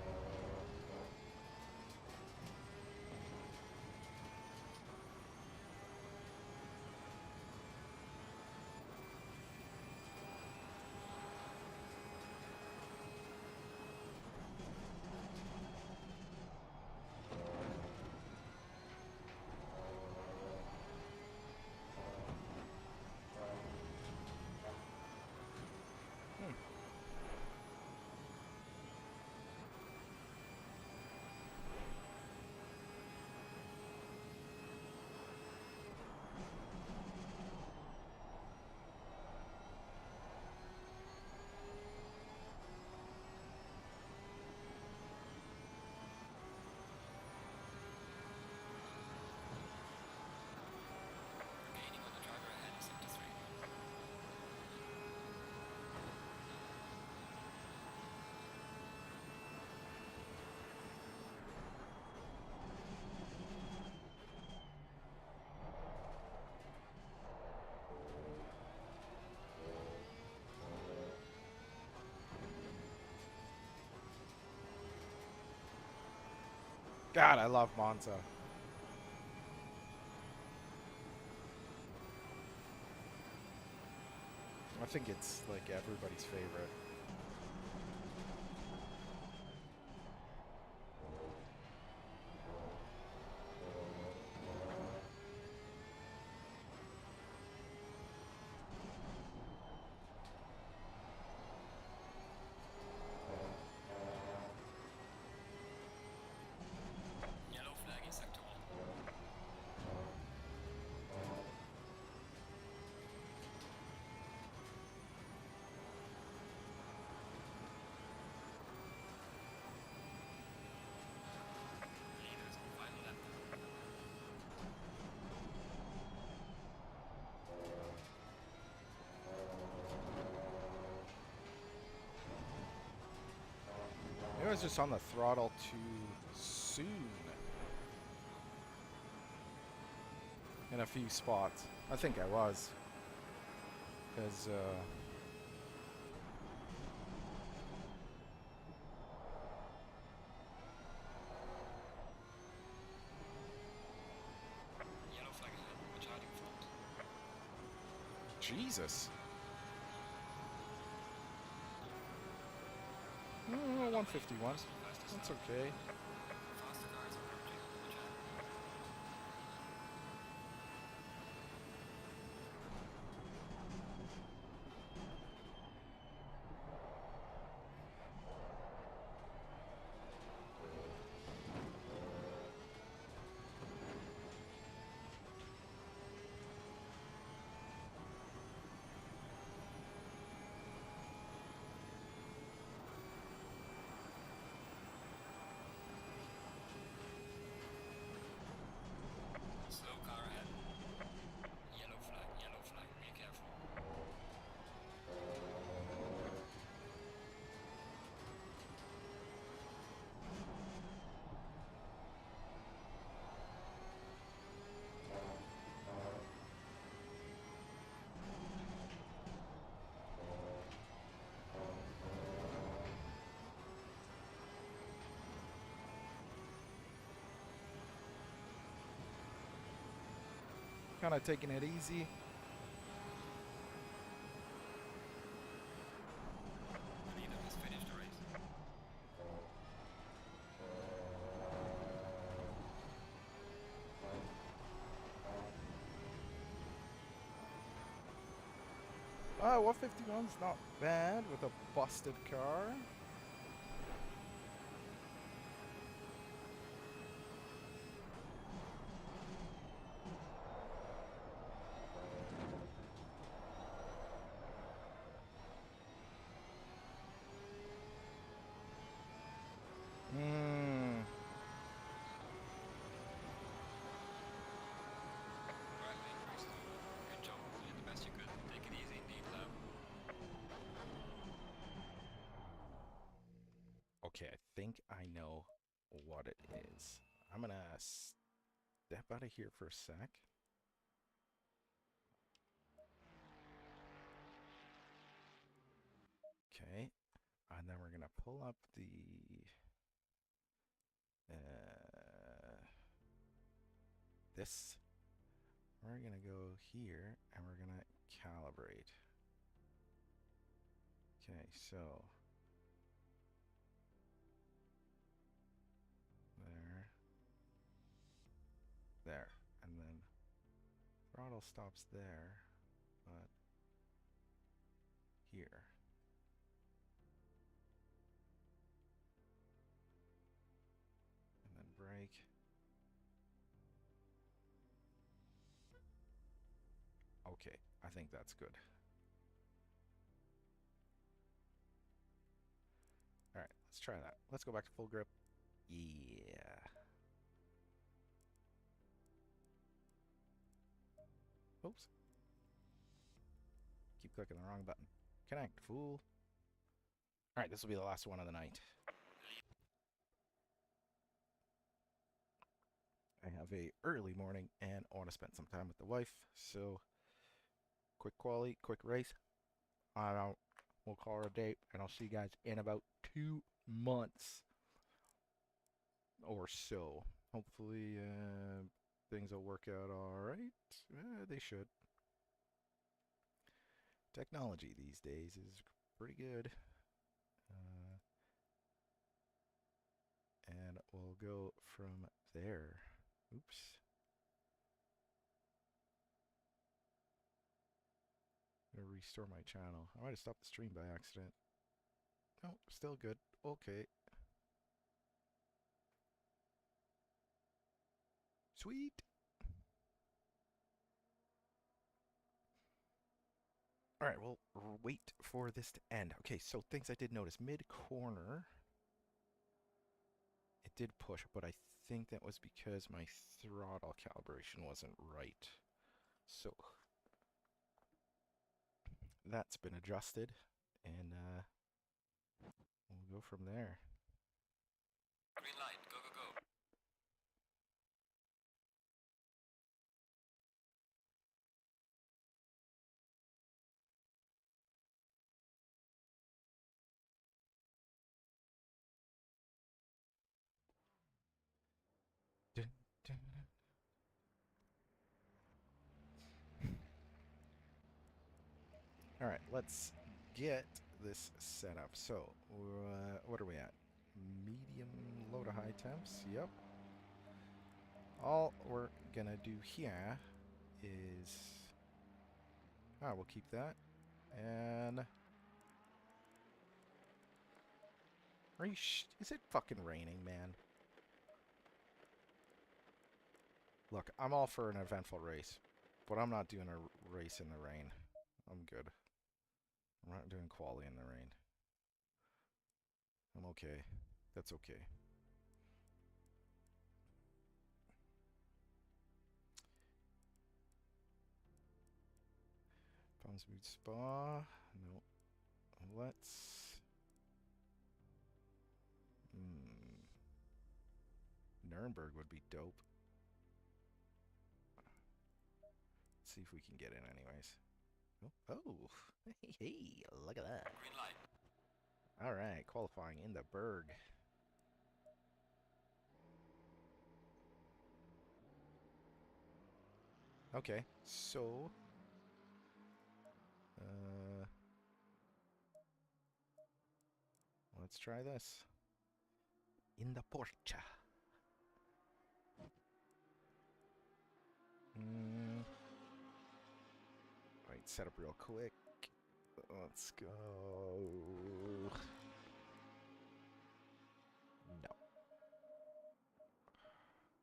Gaining on the driver ahead in sector 3. God, I love Monza. I think it's like everybody's favorite. Yellow flag in sector 1. Leaders on final lap. Maybe I was just on the throttle too soon. In a few spots. I think I was. Because, Yellow flag ahead. Watch out in front. Jesus. 151. That's okay. Faster cars approaching. Watch out. Slow car ahead. Yellow flag, be careful. Kind of taking it easy. The leader has finished the race. Ah, 151's not bad with a busted car. Driving increases on. Good job. You did the best you could. Take it easy indeed, lab. Okay, I think I know what it is. I'm gonna step out of here for a sec. Okay. And then we're going to pull up the this. We're going to go here and we're going to calibrate. Okay, so there, and then throttle stops there, but here. And then brake. Okay, I think that's good. All right, let's try that. Let's go back to full grip. Yeah. Oops. Keep clicking the wrong button. Connect, fool. All right, this will be the last one of the night. I have a early morning and I want to spend some time with the wife. So, quick quali, quick race. We'll call her a date, and I'll see you guys in about 2 months or so. Hopefully, things will work out all right. They should. Technology these days is pretty good. And we'll go from there. Oops. I'm gonna restore my channel. I might have stopped the stream by accident. No, still good. Okay. Sweet. All right, we'll wait for this to end. Okay, so things I did notice. Mid-corner, it did push, but I think that was because my throttle calibration wasn't right. So that's been adjusted, and we'll go from there. Green light, go, go, go. Dun, dun. All right, let's get this set up. So, what are we at? Medium, low to high temps. Yep. All we're gonna do here is we'll keep that. And are you is it fucking raining, man? Look, I'm all for an eventful race, but I'm not doing a race in the rain. I'm good. I'm not doing quali in the rain. I'm okay. That's okay. Palms Boot Spa. No. Let's... Nuremberg would be dope. Let's see if we can get in anyways. Oh. Hey, look at that. Green light. All right, qualifying in the Berg. Okay, so let's try this. In the Porsche. Right, set up real quick. Let's go.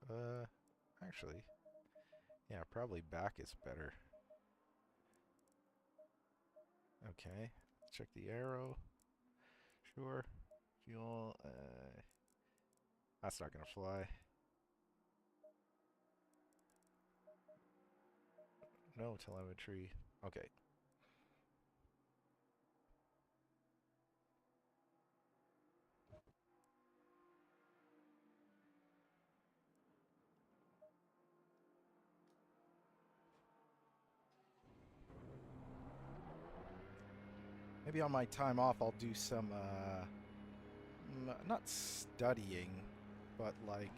No. Actually, yeah, probably back is better. Okay, check the arrow. Sure. Fuel, that's not gonna fly. No telemetry. Okay. Maybe on my time off I'll do some, not studying, but like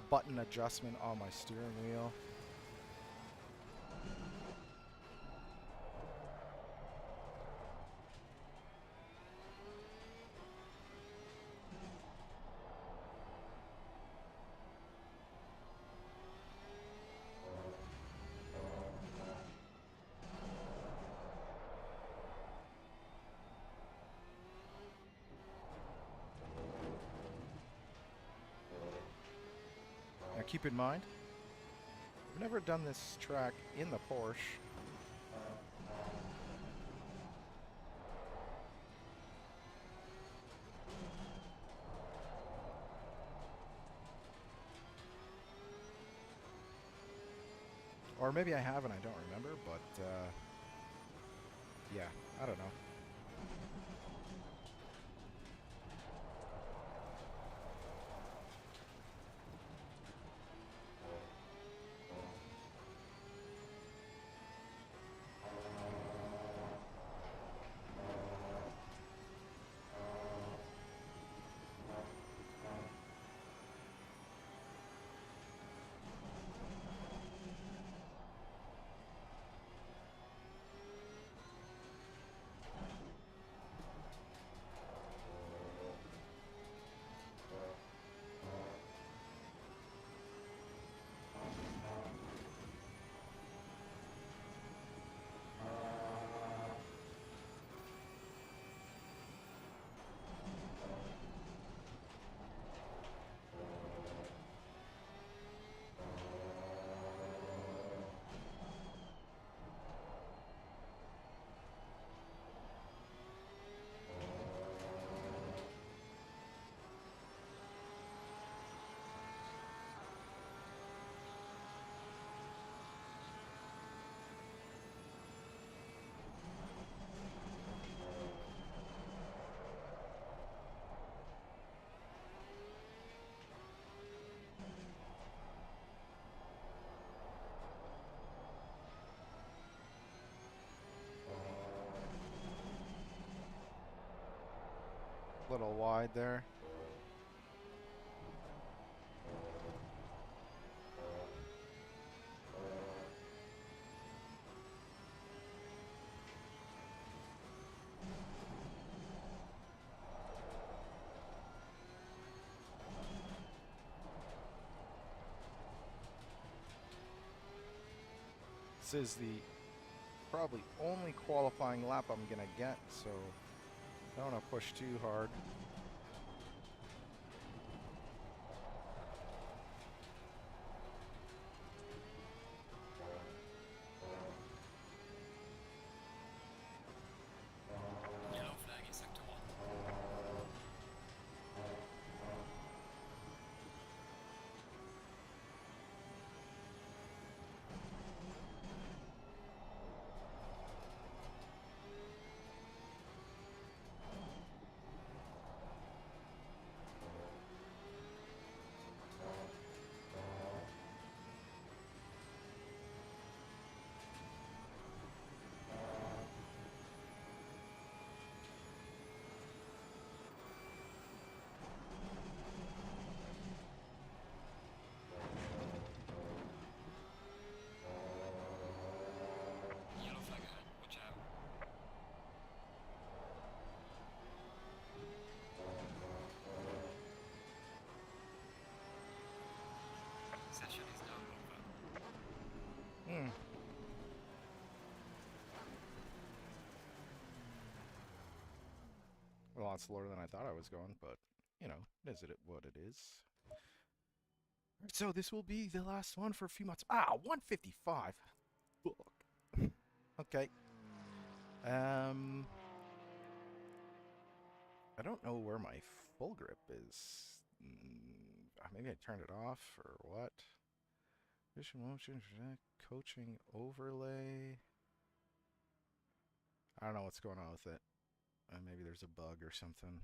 button adjustment on my steering wheel. Now keep in mind, I've never done this track in the Porsche. Or maybe I have and I don't remember, but yeah, I don't know. Little wide there. This is the probably only qualifying lap I'm gonna get, so I don't want to push too hard. Yellow flag in sector 1. Yellow flag ahead, watch out. Session is now over. A lot slower than I thought I was going, but you know, is it what it is? So this will be the last one for a few months. 155. Fuck. Okay. I don't know where my full grip is. Maybe I turned it off or what? Vision motion, coaching overlay. I don't know what's going on with it. Maybe there's a bug or something.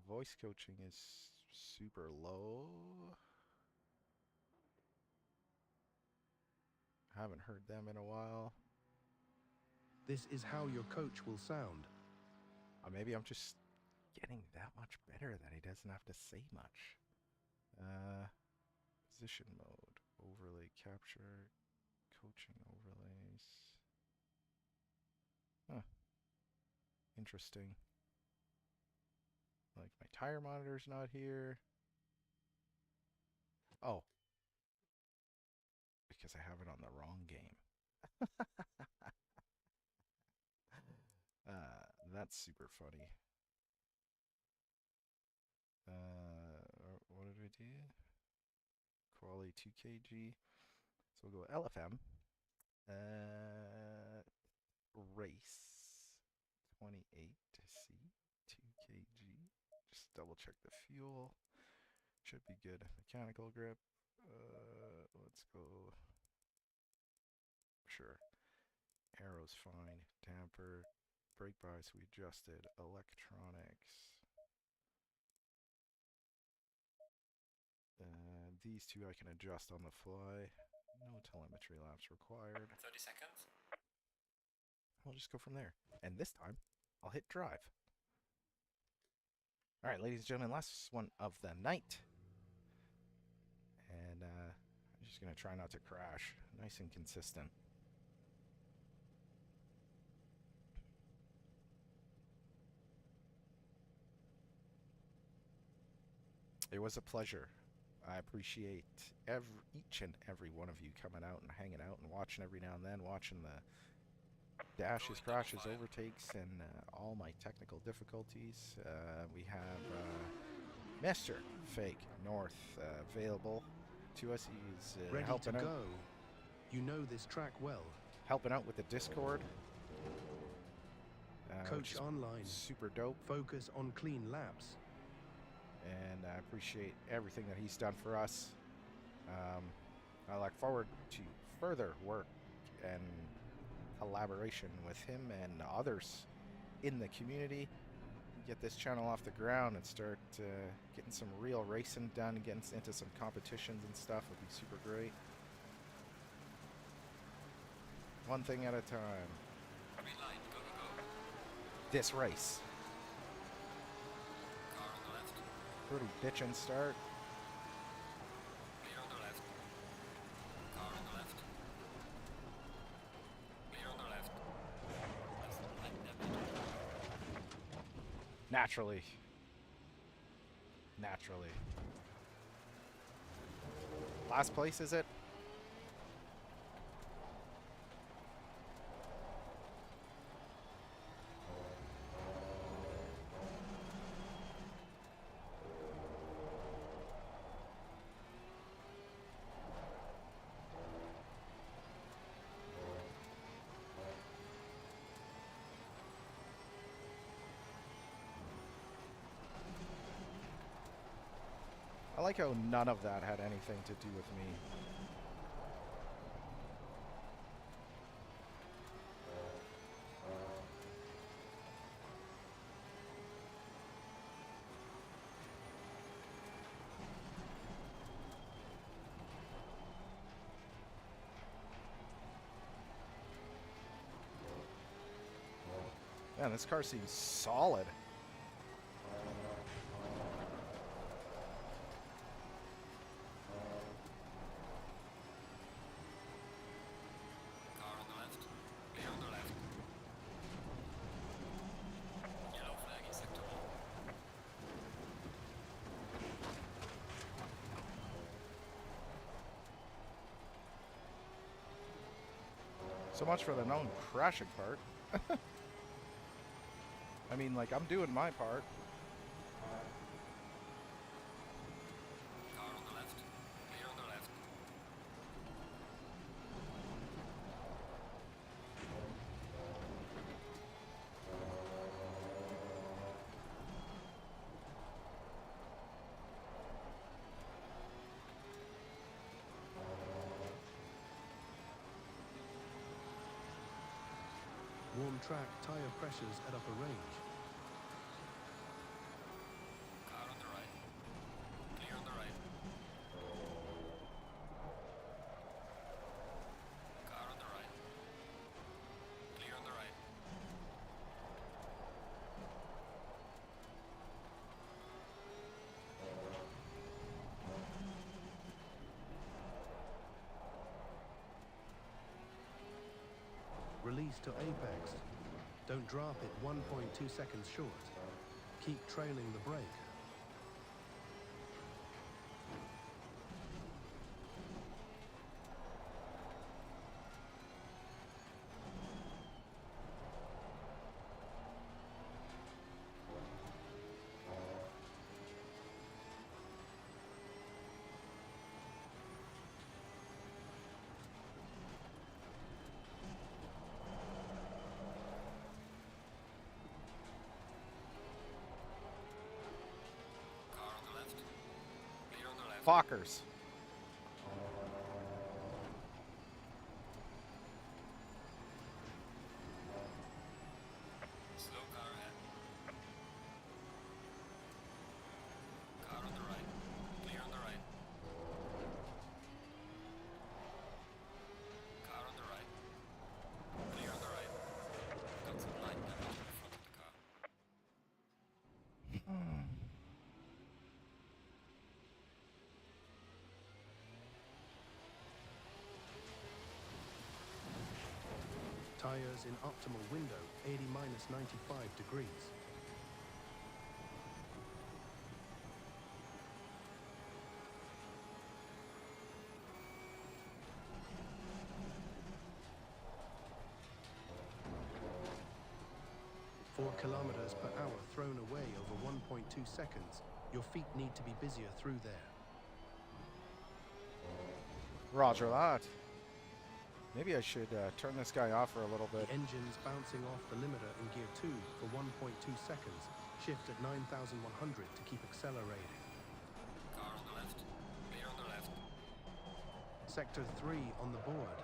Voice coaching is super low. Haven't heard them in a while. This is how your coach will sound. Maybe I'm just getting that much better that he doesn't have to say much. Position mode, overlay capture, coaching overlays. Huh. Interesting. Like my tire monitor's not here. Oh. Because I have it on the wrong game. That's super funny. What did we do? Quality 2kg. So we'll go LFM. Race 28C 2kg. Just double check the fuel. Should be good. Mechanical grip. Let's go. Sure. Arrow's fine. Damper. Brake bias we adjusted. Electronics. These two I can adjust on the fly. No telemetry laps required. 30 seconds. We'll just go from there. And this time, I'll hit drive. Alright, ladies and gentlemen, last one of the night. And I'm just going to try not to crash. Nice and consistent. It was a pleasure. I appreciate each and every one of you coming out and hanging out and watching every now and then, watching the dashes, crashes, overtakes, and all my technical difficulties. We have Mr. Fake North available to us. He's Ready helping to out. go. You know this track well. Helping out with the Discord. Coach online. Super dope. Focus on clean laps. And I appreciate everything that he's done for us. I look forward to further work and collaboration with him and others in the community. Get this channel off the ground and start getting some real racing done, getting into some competitions and stuff would be super great. One thing at a time. Green light, go, go, go. This race. Car on the left. Pretty bitchin' start. Clear on the left. Car on the left. Clear on the left. That's not like that. Naturally. Naturally. Last place, is it? I like how none of that had anything to do with me. Man, this car seems solid. Car on the left. Clear on the left. Yellow flag in sector 1. So much for the known crashing part. I mean, like, I'm doing my part. Car on the left. Clear on the left. Warm track tire pressures at upper range. Car on the right. Clear on the right. release to apex. Don't drop it 1.2 seconds short. Keep trailing the brake. Car on the left. Clear on the left. Fockers. Slow car ahead. Car on the right. Clear on the right. Car on the right. Clear on the right. Got some light damage on the front of the car. Tires in optimal window, 80-95 degrees. Four kilometers per hour thrown away over 1.2 seconds. Your feet need to be busier through there. Roger that. Maybe I should turn this guy off for a little bit. The engine's bouncing off the limiter in gear 2 for 1.2 seconds. Shift at 9,100 to keep accelerating. Car on the left. Clear on the left. Sector 3 on the board.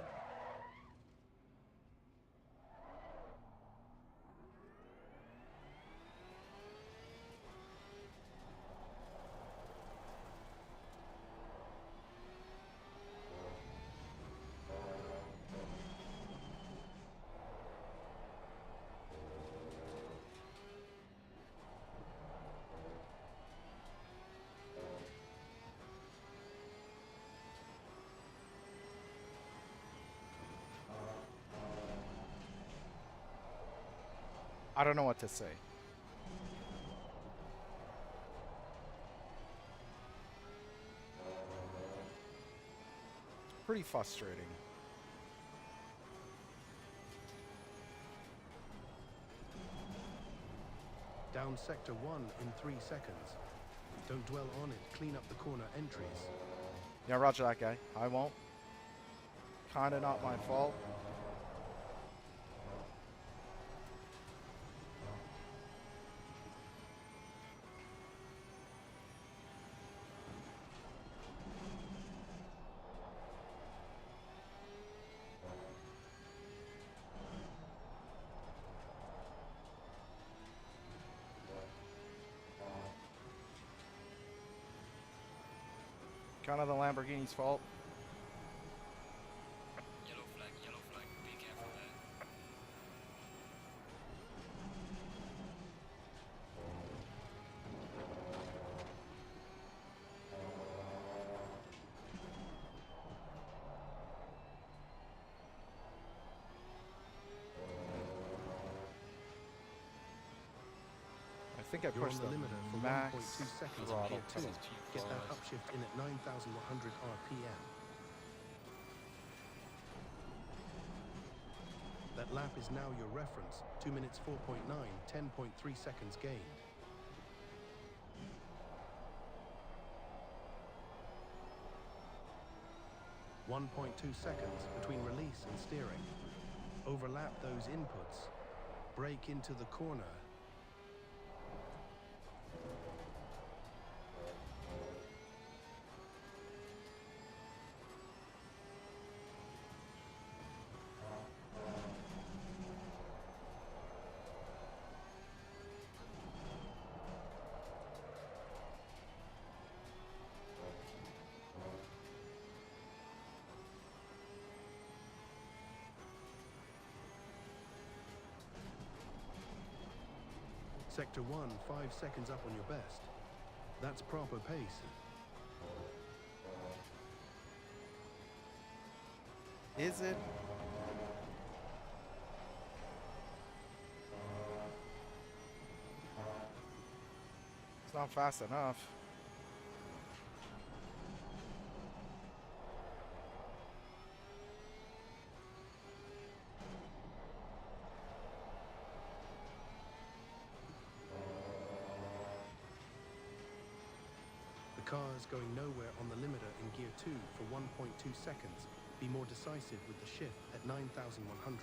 I don't know what to say. Pretty frustrating. Down sector 1 in 3 seconds. Don't dwell on it. Clean up the corner entries. Yeah, roger that guy. I won't. Kinda not my fault. Kind of the Lamborghini's fault. Yellow flag, be careful there. I think I You're on pushed the the limiter for max 1.2 seconds in throttle gear 2. pedal. Get that upshift in at 9,100 RPM. That lap is now your reference. 2 minutes 4.9, 10.3 seconds gained. .2 seconds between release and steering. Overlap those inputs. Brake into the corner. Sector 1, 5 seconds up on your best. That's proper pace. Is it? not fast enough. The car is going nowhere on the limiter in gear 2 for 1.2 seconds. Be more decisive with the shift at 9,100.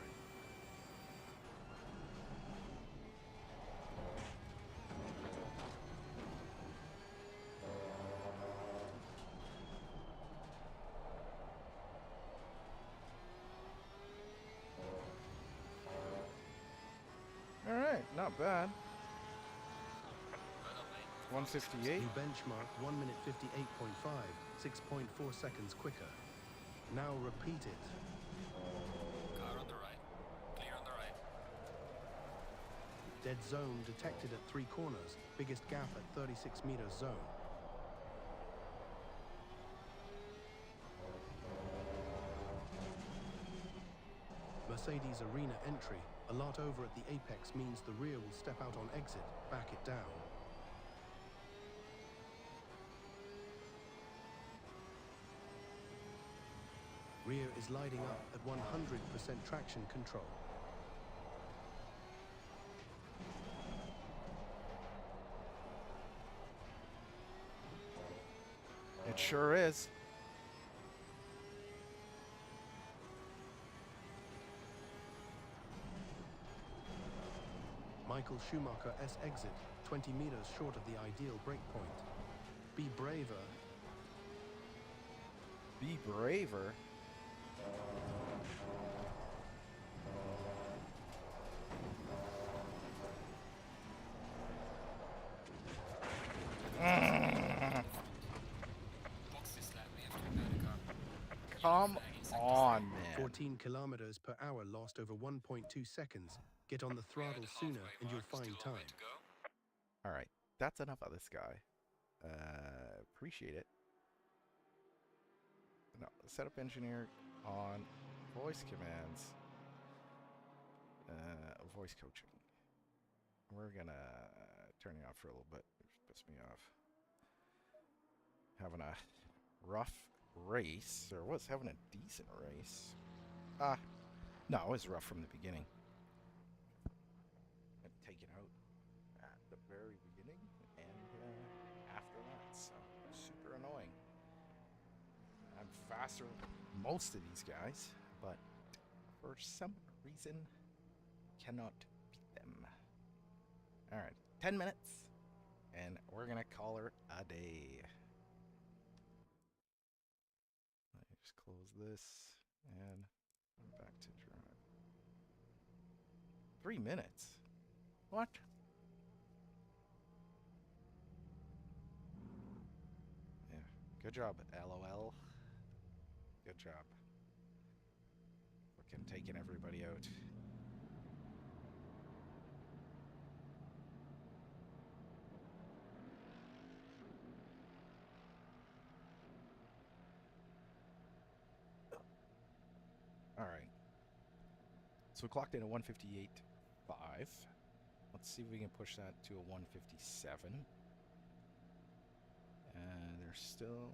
All right, not bad. Well done, mate. 158. New benchmark 1 minute 58.5, 6.4 seconds quicker. Now repeat it. Car on the right. Clear on the right. Dead zone detected at 3 corners. Biggest gap at 36 meters zone. Mercedes arena entry. A lot over at the apex means the rear will step out on exit. Back it down. Rear is lighting up at 100% traction control. It sure is. Michael Schumacher S exit, 20 meters short of the ideal breakpoint. Be braver. Be braver. Box this lap. We have to repair the car. Come on, man. 14 kilometers per hour lost over 1.2 seconds. Get on the We are at throttle the sooner halfway and you'll mark, find still a way time. to go. All right, that's enough of this guy. Appreciate it. No, setup engineer on voice commands. Voice coaching. We're gonna turn you off for a little bit. Piss me off. Having a rough race, or was having a decent race. No, it was rough from the beginning. Taken out at the very beginning and after that, so super annoying. I'm faster than most of these guys, but for some reason cannot beat them. All right, 10 minutes, and we're gonna call her a day. Let me just close this, and I'm back to drive. 3 minutes? What? Yeah, good job, LOL. Good job. Fucking taking everybody out. All right. So we clocked in at 158.5. Let's see if we can push that to a 157. There's still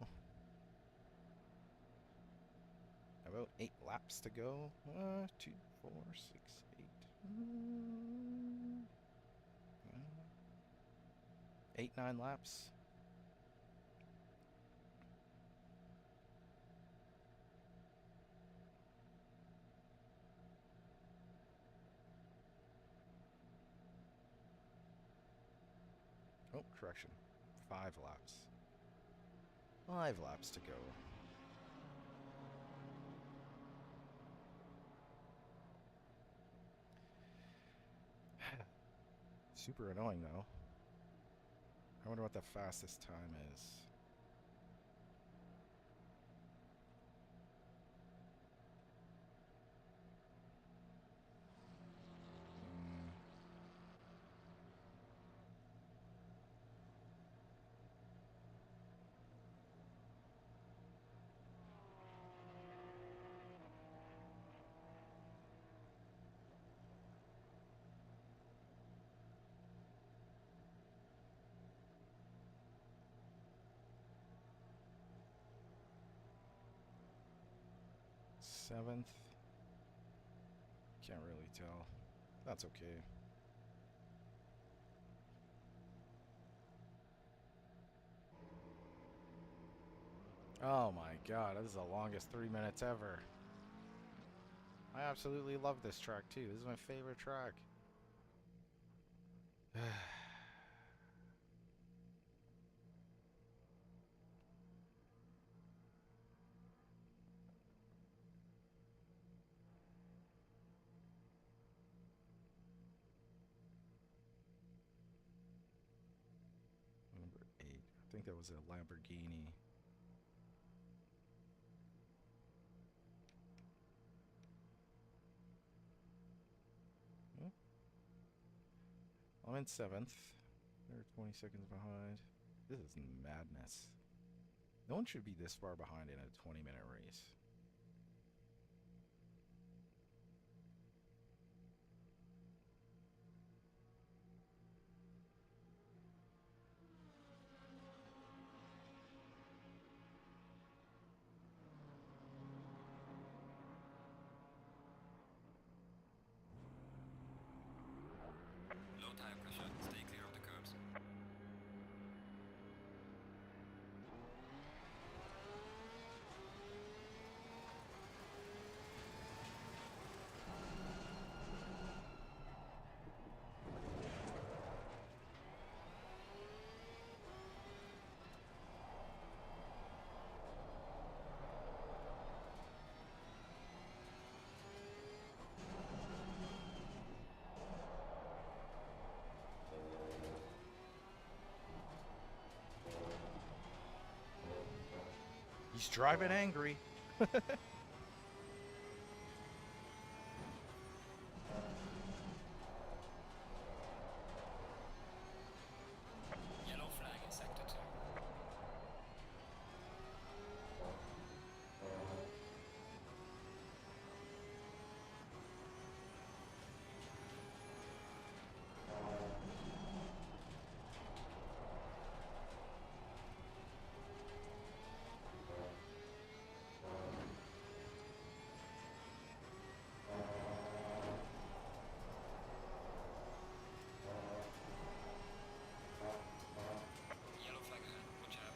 about 8 laps to go. 2, 4, 6, 8. 8, 9 laps. Oh, correction. 5 laps. 5 laps to go. Super annoying, though. I wonder what the fastest time is. 7th. Can't really tell. That's okay. Oh my god, this is the longest 3 minutes ever. I absolutely love this track too. This is my favorite track. Number 8. I think that was a Lamborghini. I'm in 7th. They're 20 seconds behind. This is madness. No one should be this far behind in a 20-minute race. Low tire pressure, stay clear of the curbs. He's driving angry. Yellow flag in sector 2. Yellow flag ahead, watch out.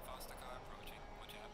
Faster car approaching, watch out.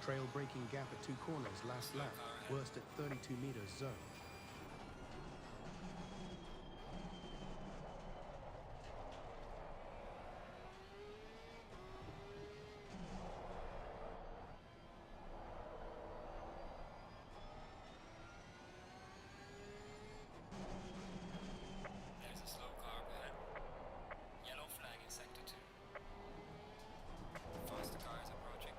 Trail braking gap at 2 corners last lap, worst at 32 meters zone. There's a slow car up ahead. Yellow flag in sector 2. Faster car is approaching.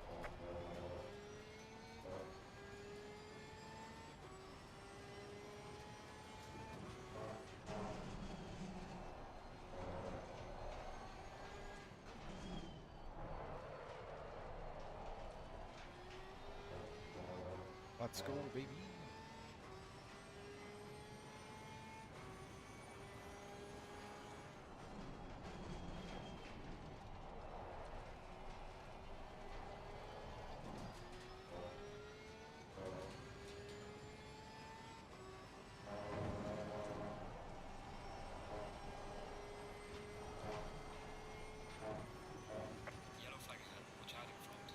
Let's go, baby. Yellow flag ahead, watch out in front.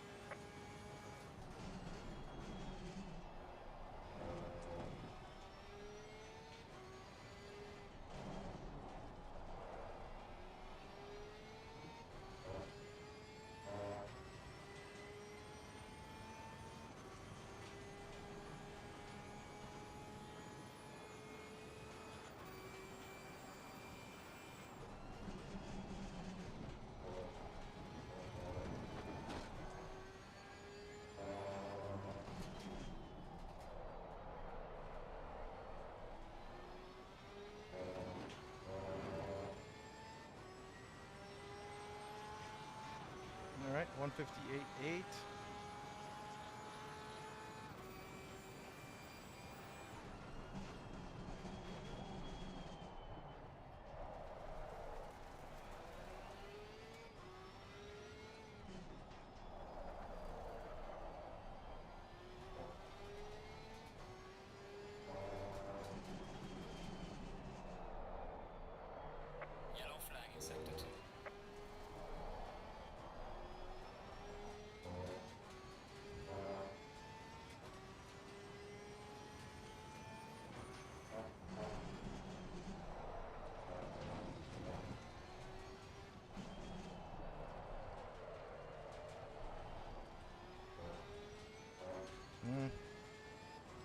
158.8. Yellow flag in sector 2.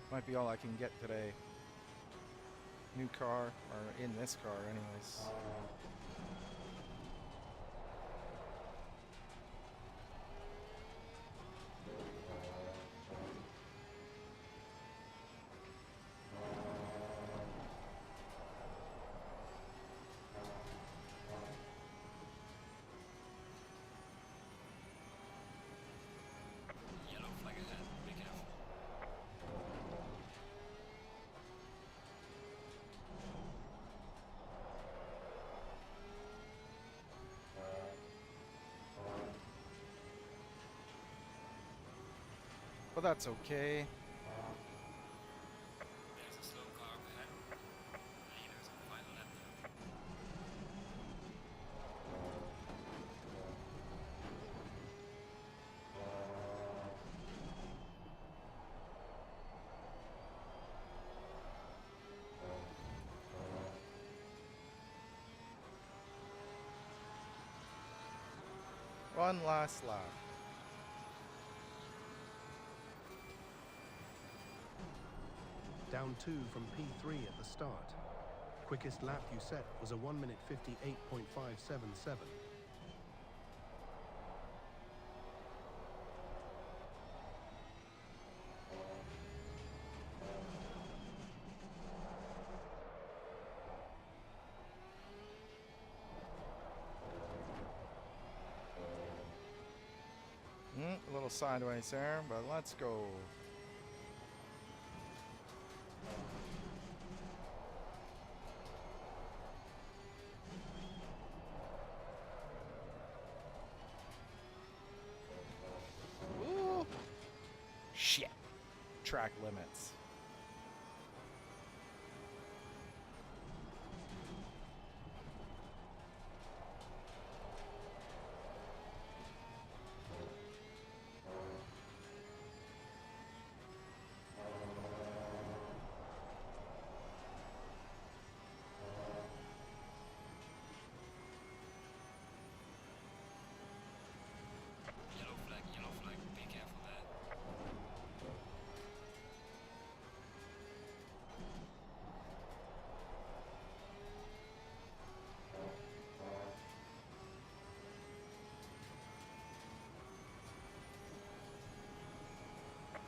Might be all I can get today. New car, or in this car anyways. Yellow flag ahead, be careful. But that's okay. There's a slow car up ahead. Leaders on final lap now. One last lap. Down 2 from P3 at the start. Quickest lap you set was a 1 minute 58.577. A little sideways there, but let's go. Ooh. Shit. Track limits. Yellow flag, be careful there.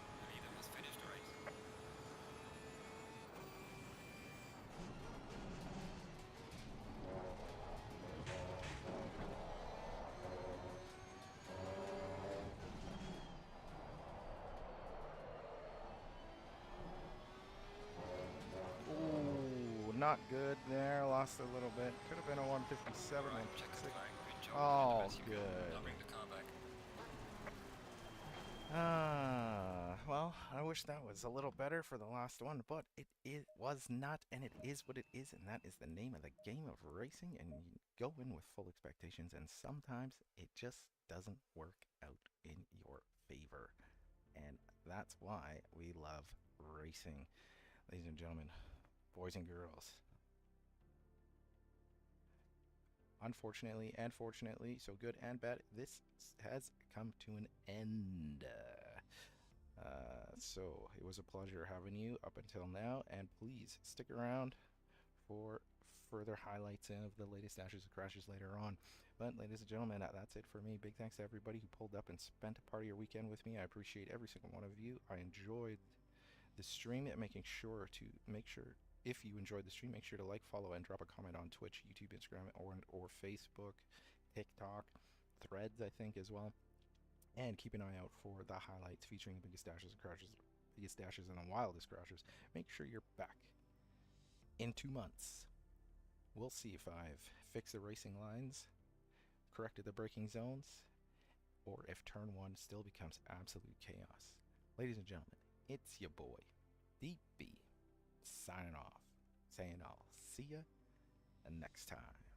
The leader has finished the race. Ooh, not good there. Lost a little bit. Could have been a 157. Alright, check the flag. Good job. Oh, Best you can. good. Now bring the car back. Well, I wish that was a little better for the last one, but it was not, and it is what it is, and that is the name of the game of racing, and you go in with full expectations, and sometimes it just doesn't work out in your favor, and that's why we love racing. Ladies and gentlemen, boys and girls, unfortunately and fortunately, so good and bad, this has come to an end. So it was a pleasure having you up until now, and please stick around for further highlights of the latest dashes and crashes later on. But ladies and gentlemen, that's it for me. Big thanks to everybody who pulled up and spent a part of your weekend with me. I appreciate every single one of you. I enjoyed the stream, making sure to if you enjoyed the stream, make sure to like, follow, and drop a comment on Twitch, YouTube, Instagram, or Facebook, TikTok, Threads, I think, as well. And keep an eye out for the highlights featuring the biggest dashes and crashes, and the wildest crashes. Make sure you're back in 2 months. We'll see if I've fixed the racing lines, corrected the braking zones, or if turn 1 still becomes absolute chaos. Ladies and gentlemen, it's your boy, Deep B, signing off, saying I'll see ya next time.